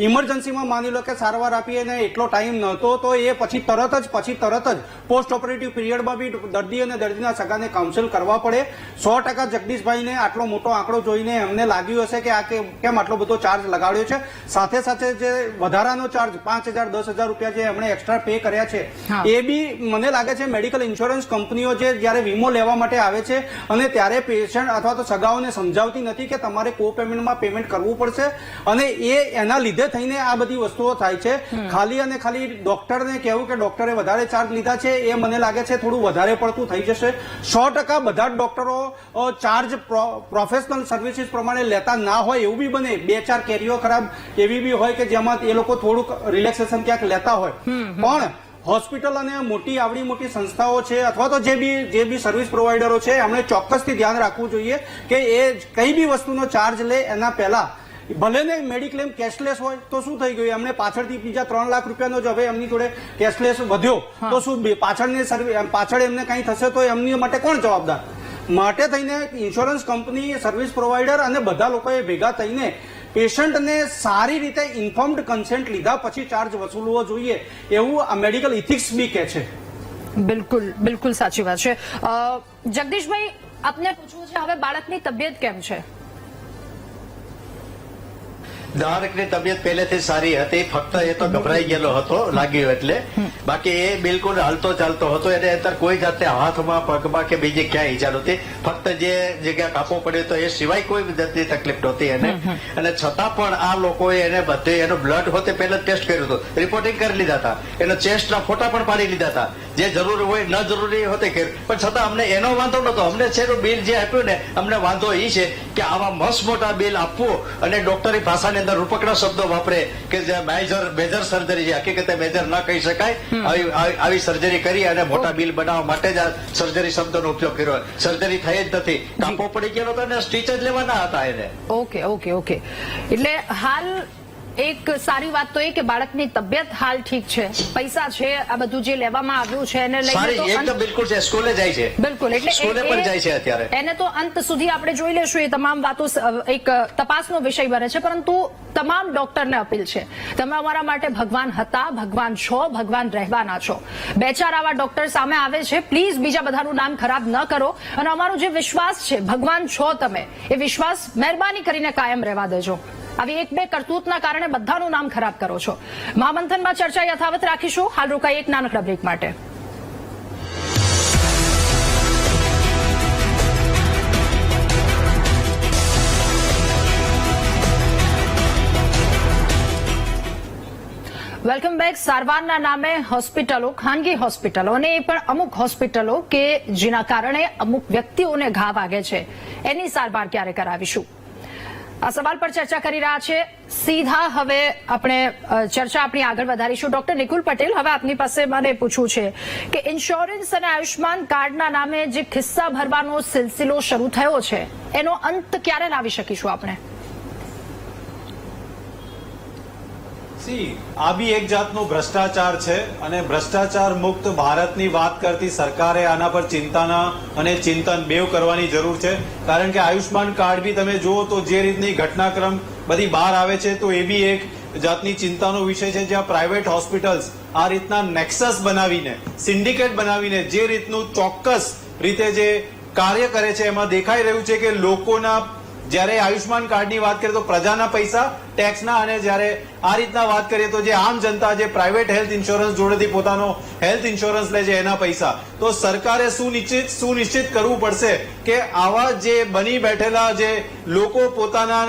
ઇમરજન્સીમાં માની લો કે સારવાર આપીએ ને એટલો ટાઈમ નહોતો તો એ પછી તરત જ પોસ્ટ ઓપરેટિવ પીરિયડમાં બી દર્દી અને દર્દીના સગાને કાઉન્સેલ કરવા પડે. 100% જગદીશભાઈને આટલો મોટો આંકડો જોઈને એમને લાગ્યું હશે કે આ કેમ આટલો બધો ચાર્જ લગાડ્યો છે. સાથે સાથે જે વધારાનો ચાર્જ 5,000 10,000 રૂપિયા જે એમણે એક્સ્ટ્રા પે કર્યા છે એ બી મને લાગે છે મેડિકલ ઇન્સ્યોરન્સ કંપનીઓ જે જયારે વીમો લેવા માટે આવે છે અને ત્યારે પેશન્ટ અથવા તો સગાઓને સમજાવતી નથી કે તમારે કો પેમેન્ટમાં પેમેન્ટ કરવું પડશે, અને એના લીધે થઈને આ બધી વસ્તુઓ થાય છે. ખાલી અને ખાલી ડોક્ટરને કહેવું કે ડોક્ટરે વધારે ચાર્જ લીધા છે એ મને લાગે છે થોડું વધારે પડતું થઈ જશે. 100% બધા જ ડોક્ટરો ચાર્જ પ્રોફેશનલ સર્વિસીસ પ્રમાણે લેતા ના હોય એવું બી બને. 2-4 કેરીઓ ખરાબ એવી બી હોય કે જેમાં એ લોકો થોડુંક રિલેક્સેશન ક્યાંક લેતા હોય, પણ હોસ્પિટલ અને આવડી મોટી સંસ્થાઓ છે અથવા તો જે બી સર્વિસ પ્રોવાઈડરો છે એમણે ચોક્કસથી ધ્યાન રાખવું જોઈએ કે એ કઈ બી વસ્તુનો ચાર્જ લે એના પહેલા ભલે ને મેડિક્લેમ કેશલેસ હોય તો શું થઈ ગયું, એમને પાછળથી બીજા 3 લાખ રૂપિયાનો જ હવે એમની જોડે કેશલેસ વધ્યો તો શું પાછળ એમને કઈ થશે તો એમની માટે કોણ જવાબદાર? માટે થઈને ઇન્સ્યોરન્સ કંપની, સર્વિસ પ્રોવાઈડર અને બધા લોકોએ ભેગા થઈને પેશન્ટને સારી રીતે ઇન્ફોર્મ્ડ કન્સેન્ટ લીધા પછી ચાર્જ વસૂલવો જોઈએ એવું મેડિકલ ઇથિક્સ બી કહે છે. બિલકુલ સાચી વાત છે. જગદીશભાઈ, આપને પૂછવું છે હવે બાળકની તબિયત કેમ છે? ધારકની તબિયત પહેલેથી સારી હતી, ફક્ત એ તો ગભરાઈ ગયેલો હતો લાગ્યો એટલે, બાકી એ બિલકુલ હાલતો ચાલતો હતો. એને અત્યારે કોઈ જાતે હાથમાં પગમાં કે બીજી ક્યાંય ઈજા નહોતી. ફક્ત જે જગ્યા કાપવો પડ્યો તો એ સિવાય કોઈ જાતની તકલીફ નહોતી એને. અને છતાં પણ આ લોકોએ એને બધે એનું બ્લડ હોતે પહેલા ટેસ્ટ કર્યું હતું, રિપોર્ટિંગ કરી લીધા હતા, એના ચેસ્ટના ફોટા પણ પાડી લીધા હતા, જે જરૂરી હોય ન જરૂરી હોતે કર્યું. પણ છતાં અમને એનો વાંધો નતો. અમને છે બિલ જે આપ્યું ને, અમને વાંધો એ છે કે આવા મસ્ત મોટા બિલ આપવું અને ડોક્ટરી ભાષાની અંદર રૂપકડા શબ્દો વાપરે કે જે મેજર સર્જરી છે, હકીકતે મેજર ન કહી શકાય, આવી સર્જરી કરી અને મોટા બિલ બનાવવા માટે જ આ સર્જરી શબ્દનો ઉપયોગ કર્યો. સર્જરી થઈ જ નથી, કાપો પડી ગયેલો હતો અને સ્ટીચ જ લેવાના હતા એને. ઓકે. એટલે હાલ એક સારી વાત તો એ કે બાળકની તબિયત હાલ ઠીક છે, પૈસા છે, આ બધું જે લેવામાં આવ્યું છે એને સારી લઈને એકદમ બિલકુલ છે, સ્કૂલે જાય છે, બિલકુલ, એટલે સ્કૂલે પણ જાય છે અત્યારે. એને તો અંત સુધી આપણે જોઈ લેશું. એ તમામ વાતો એક તપાસનો વિષય બને છે, પરંતુ તમામ ડોક્ટરને અપીલ છે, તમે અમારા માટે ભગવાન હતા, ભગવાન છો, ભગવાન રહેવાના છો. બે ચાર આવા ડોક્ટર સામે આવે છે, પ્લીઝ બીજા બધાનું નામ ખરાબ ન કરો અને અમારો જે વિશ્વાસ છે, ભગવાન છો તમે, એ વિશ્વાસ મહેરબાની કરીને કાયમ રહેવા દેજો. આવી એક બે કરતૂતના કારણે બધાનું નામ ખરાબ કરો છો. મહામંથનમાં ચર્ચા યથાવત રાખીશું. હાલ રોકાઈ એક નાનકડા બ્રેક માટે. Welcome back. સારવારના નામે હોસ્પિટલો, ખાનગી હોસ્પિટલો અને એ પણ અમુક હોસ્પિટલો કે જેના કારણે અમુક વ્યક્તિઓને ઘા વાગે છે, એની સારવાર ક્યારે કરાવીશું? આ સવાલ પર ચર્ચા કરી રહ્યા છે. સીધા હવે આપણે ચર્ચા આપણી આગળ વધારીશું. ડોક્ટર નિકુલ પટેલ, હવે આપની પાસે મારે પૂછવું છે કે ઇન્સ્યોરન્સ અને આયુષ્માન કાર્ડના નામે જે ખિસ્સા ભરવાનો સિલસિલો શરૂ થયો છે, એનો અંત ક્યારે લાવી શકીશું આપણે? આ બી એક જાતનો ભ્રષ્ટાચાર છે અને ભ્રષ્ટાચાર મુક્ત ભારતની વાત કરતી સરકારે આના પર ચિંતાના અને ચિંતન બેવ કરવાની જરૂર છે. કારણ કે આયુષ્માન કાર્ડ બી તમે જુઓ તો જે રીતની ઘટનાક્રમ બધી બહાર આવે છે, તો એ બી એક જાતની ચિંતાનો વિષય છે, જ્યાં પ્રાઇવેટ હોસ્પિટલ્સ આ રીતના નેક્સસ બનાવીને, સિન્ડિકેટ બનાવીને જે રીતનું ચોક્કસ રીતે જે કાર્ય કરે છે, એમાં દેખાઈ રહ્યું છે કે લોકોના, જ્યારે આયુષ્માન કાર્ડની વાત કરીએ તો પ્રજાના પૈસા, ટેક્સના, અને જ્યારે આ રીતના વાત કરીએ તો જે આમ જનતા જે પ્રાઇવેટ હેલ્થ ઇન્સ્યોરન્સ જોડેથી પોતાનો હેલ્થ ઇન્સ્યોરન્સ લે છે એના પૈસા. તો સરકારે સુનિશ્ચિત કરવું પડશે કે આવા જે બની બેઠેલા જે લોકો પોતાના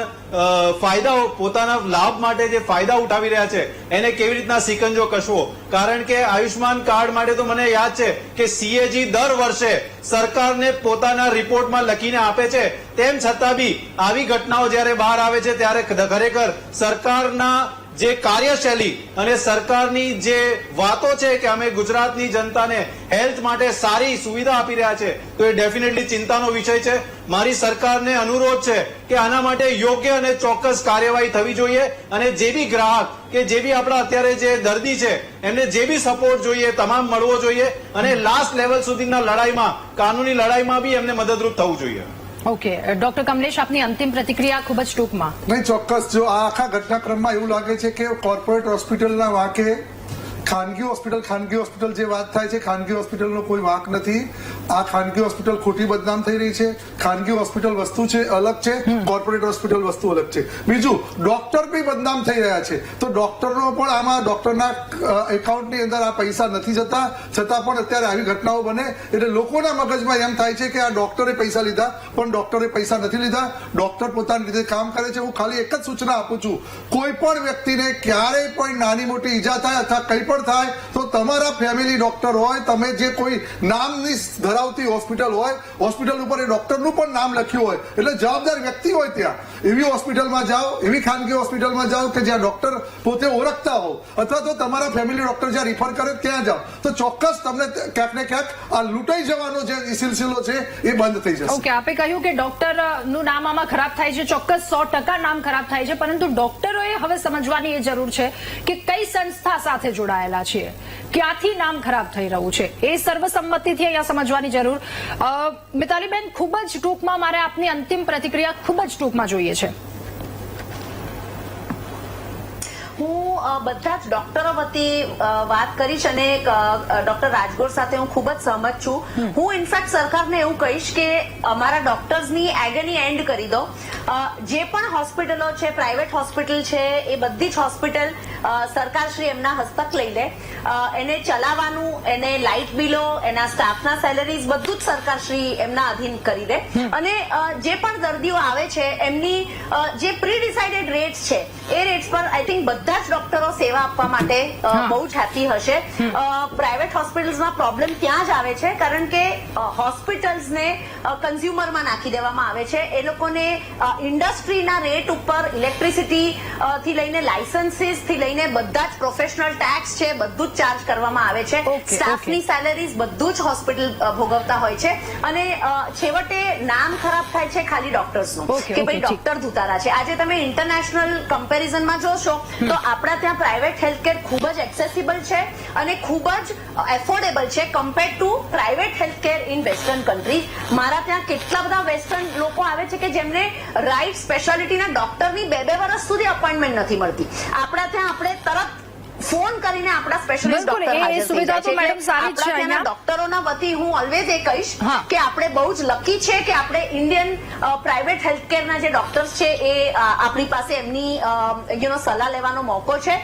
ફાયદાઓ, પોતાના લાભ માટે જે ફાયદા ઉઠાવી રહ્યા છે, એને કેવી રીતના સિકંજો કસવો. કારણ કે આયુષ્માન કાર્ડ માટે તો મને યાદ છે કે CAG દર વર્ષે સરકારને પોતાના રિપોર્ટમાં લખીને આપે છે, તેમ છતાં બી આવી ઘટનાઓ જયારે બહાર આવે છે ત્યારે ખરેખર સરકારના જે કાર્યશૈલી અને સરકારની જે વાતો છે કે અમે ગુજરાતની જનતાને હેલ્થ માટે સારી સુવિધા આપી રહ્યા છે, તો એ ડેફિનેટલી ચિંતાનો વિષય છે. મારી સરકારને અનુરોધ છે કે આના માટે યોગ્ય અને ચોક્કસ કાર્યવાહી થવી જોઈએ અને જે બી ગ્રાહક કે જે બી આપણા અત્યારે જે દર્દી છે એમને જે બી સપોર્ટ જોઈએ તમામ મળવો જોઈએ અને લાસ્ટ લેવલ સુધીના લડાઈમાં, કાનૂની લડાઈમાં બી એમને મદદરૂપ થવું જોઈએ. ઓકે, ડોક્ટર કમલેશ, આપની અંતિમ પ્રતિક્રિયા ખૂબ જ ટૂંકમાં. નહીં, ચોક્કસ. જો આ આખા ઘટનાક્રમમાં એવું લાગે છે કે કોર્પોરેટ હોસ્પિટલના વાંકે ખાનગી હોસ્પિટલ જે વાત થાય છે, ખાનગી હોસ્પિટલનો કોઈ વાંક નથી. આ ખાનગી હોસ્પિટલ ખોટી બદનામ થઈ રહી છે. ખાનગી હોસ્પિટલ વસ્તુ છે અલગ છે, કોર્પોરેટ હોસ્પિટલ વસ્તુ અલગ છે. બીજું, ડોક્ટર બી બદનામ થઈ રહ્યા છે. તો ડોક્ટરનો પણ આમાં, ડોક્ટરના એકાઉન્ટની અંદર આ પૈસા નથી જતા, છતાં પણ અત્યારે આવી ઘટનાઓ બને એટલે લોકોના મગજમાં એમ થાય છે કે આ ડોક્ટરે પૈસા લીધા, પણ ડોક્ટરે પૈસા નથી લીધા. ડોક્ટર પોતાની રીતે કામ કરે છે. હું ખાલી એક જ સૂચના આપું છું, કોઈ પણ વ્યક્તિને ક્યારેય પણ નાની મોટી ઈજા થાય અથવા કંઈ પણ થાય તો તમારા ફેમિલી ડોક્ટર હોય, તમે જે કોઈ નામની ધરાવતી હોસ્પિટલ હોય, હોસ્પિટલ ઉપર એ ડોક્ટરનું પણ નામ લખ્યું હોય, એટલે જવાબદાર વ્યક્તિ હોય ત્યાં એવી હોસ્પિટલમાં જાઓ, એવી ખાનગી હોસ્પિટલમાં જાઓ કે જ્યાં ડોક્ટર પોતે ઓળખતા હો, અથવા તો તમારા ફેમિલી ડોક્ટર જ્યાં રિફર કરે ત્યાં જાઓ, તો ચોક્કસ તમને ક્યાંક ને ક્યાંક આ લૂંટાઈ જવાનો જે સિલસિલો છે એ બંધ થઈ જશે. ઓકે, આપે કહ્યું કે ડોક્ટરનું નામ આમાં ખરાબ થાય છે, ચોક્કસ 100% નામ ખરાબ થાય છે, પરંતુ ડોક્ટરોએ હવે સમજવાની એ જરૂર છે કે કઈ સંસ્થા સાથે જોડાયેલા છીએ, ક્યાંથી નામ ખરાબ થઈ રહ્યું છે, એ સર્વસંમતિથી અહીંયા સમજવાની જરૂર. મિતાલીબેન, ખૂબ જ ટૂંકમાં મારે આપની અંતિમ પ્રતિક્રિયા ખૂબ જ ટૂંકમાં જોઈએ છે. હું બધા જ ડોક્ટરો વતી વાત કરીશ અને ડોક્ટર રાજગોર સાથે હું ખૂબ જ સહમત છું. હું ઇનફેક્ટ સરકારને એવું કહીશ કે અમારા ડોક્ટર્સની એગની એન્ડ કરી દો. જે પણ હોસ્પિટલો છે, પ્રાઇવેટ હોસ્પિટલ છે, એ બધી જ હોસ્પિટલ સરકારશ્રી એમના હસ્તક લઈ લે. એને ચલાવવાનું, એને લાઇટ બિલો, એના સ્ટાફના સેલેરીઝ બધું જ સરકારશ્રી એમના અધીન કરી દે. અને જે પણ દર્દીઓ આવે છે એમની જે પ્રી ડિસાઇડેડ રેટ્સ છે એ રેટ્સ પર આઈ થિંક બધા જ ડોક્ટરો સેવા આપવા માટે બહુ જ હેપી હશે. પ્રાઇવેટ હોસ્પિટલ્સમાં પ્રોબ્લેમ ત્યાં જ આવે છે કારણ કે હોસ્પિટલ્સને કન્ઝ્યુમરમાં નાખી દેવામાં આવે છે. એ લોકોને ઇન્ડસ્ટ્રીના રેટ ઉપર ઇલેક્ટ્રિસિટી થી લઈને લાયસન્સીસ થી લઈને બધા જ પ્રોફેશનલ ટેક્સ છે બધું જ ચાર્જ કરવામાં આવે છે. સ્ટાફની સેલેરીઝ બધું જ હોસ્પિટલ ભોગવતા હોય છે અને છેવટે નામ ખરાબ થાય છે ખાલી ડોક્ટર્સનું કે ભાઈ ડોક્ટર ધુતારા છે. આજે તમે ઇન્ટરનેશનલ કમ્પેરિઝનમાં જોશો તો આપણા ત્યાં પ્રાઇવેટ હેલ્થકેર ખૂબ જ એક્સેસિબલ છે અને ખૂબ જ એફોર્ડેબલ છે compare to private healthcare in western country. મારા ત્યાં કેટલા બધા વેસ્ટર્ન લોકો આવે છે કે જેમને રાઇટ સ્પેશિયાલિટીના ડોક્ટરની 2-2 વર્ષ સુધી અપોઇન્ટમેન્ટ નથી મળતી. આપણા ત્યાં આપણે તરત ફોન કરીને આપણા સ્પેશિયલિસ્ટ ડોક્ટર હાજર થઈ જાય છે. આપણા ત્યાંના ડોક્ટરોના વતી હું ઓલવેઝ એ કહીશ કે આપણે બહુ જ લકી છે કે આપણે ઇન્ડિયન પ્રાઇવેટ હેલ્થકેરના જે ડોક્ટર્સ છે એ આપણી પાસે એમની સલાહ લેવાનો મોકો છે.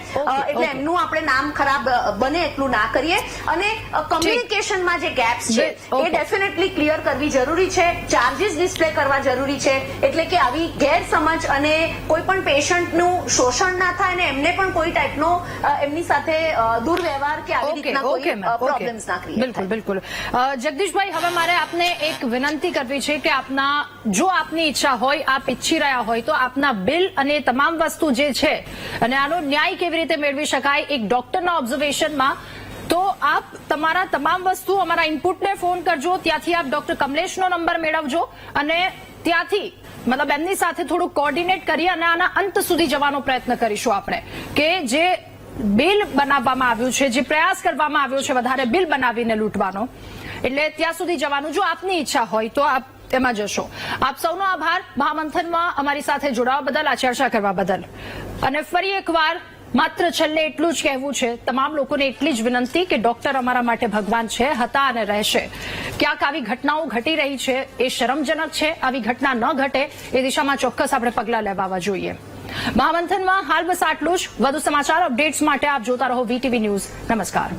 એટલે એમનું આપણે નામ ખરાબ બને એટલું ના કરીએ અને કમ્યુનિકેશનમાં જે ગેપ્સ છે એ ડેફિનેટલી ક્લિયર કરવી જરૂરી છે. ચાર્જીસ ડિસ્પ્લે કરવા જરૂરી છે એટલે કે આવી ગેરસમજ અને કોઈ પણ પેશન્ટનું શોષણ ના થાય અને એમને પણ કોઈ ટાઈપનો એમની સાથે દુર્વ્યવહાર કે આવી રીતના કોઈ પ્રોબ્લેમ્સ ના ક્રિએટ થાય. બિલકુલ. જગદીશભાઈ, હવે મારે આપને એક વિનંતી કરવી છે કે જો આપની ઈચ્છા હોય, આપ ઈચ્છી રહ્યા હોય તો આપના બિલ અને તમામ વસ્તુ જે છે અને આનો ન્યાય કેવી રીતે મેળવી શકાય એક ડોક્ટરના ઓબ્ઝર્વેશનમાં, તો આપ તમારા તમામ વસ્તુ અમારા ઇનપુટને ફોન કરજો. ત્યાંથી આપ ડોક્ટર કમલેશનો નંબર મેળવજો અને ત્યાંથી મતલબ એમની સાથે થોડું કોર્ડિનેટ કરી અને આના અંત સુધી જવાનો પ્રયત્ન કરીશું આપણે કે જે બિલ બનાવવામાં આવ્યું છે, જે પ્રયાસ કરવામાં આવ્યો છે વધારે બિલ બનાવીને લૂંટવાનો, એટલે ત્યાં સુધી જવાનું. જો આપની ઈચ્છા હોય તો આપ તેમાં જશો. આપ સૌનો આભાર મહામંથનમાં અમારી સાથે જોડાવા બદલ, આ ચર્ચા કરવા બદલ. અને ફરી એકવાર માત્ર છેલ્લે એટલું જ કહેવું છે, તમામ લોકોને એટલી જ વિનંતી કે ડોક્ટર અમારા માટે ભગવાન છે, હતા અને રહેશે. ક્યાંક આવી ઘટનાઓ ઘટી રહી છે એ શરમજનક છે. આવી ઘટના ન ઘટે એ દિશામાં ચોક્કસ આપણે પગલાં લેવા જોઈએ. મહામંથનમાં હાલ બસ આટલું જ. વધુ સમાચાર અપડેટ્સ માટે આપ જોતા રહો VTV ન્યૂઝ. નમસ્કાર.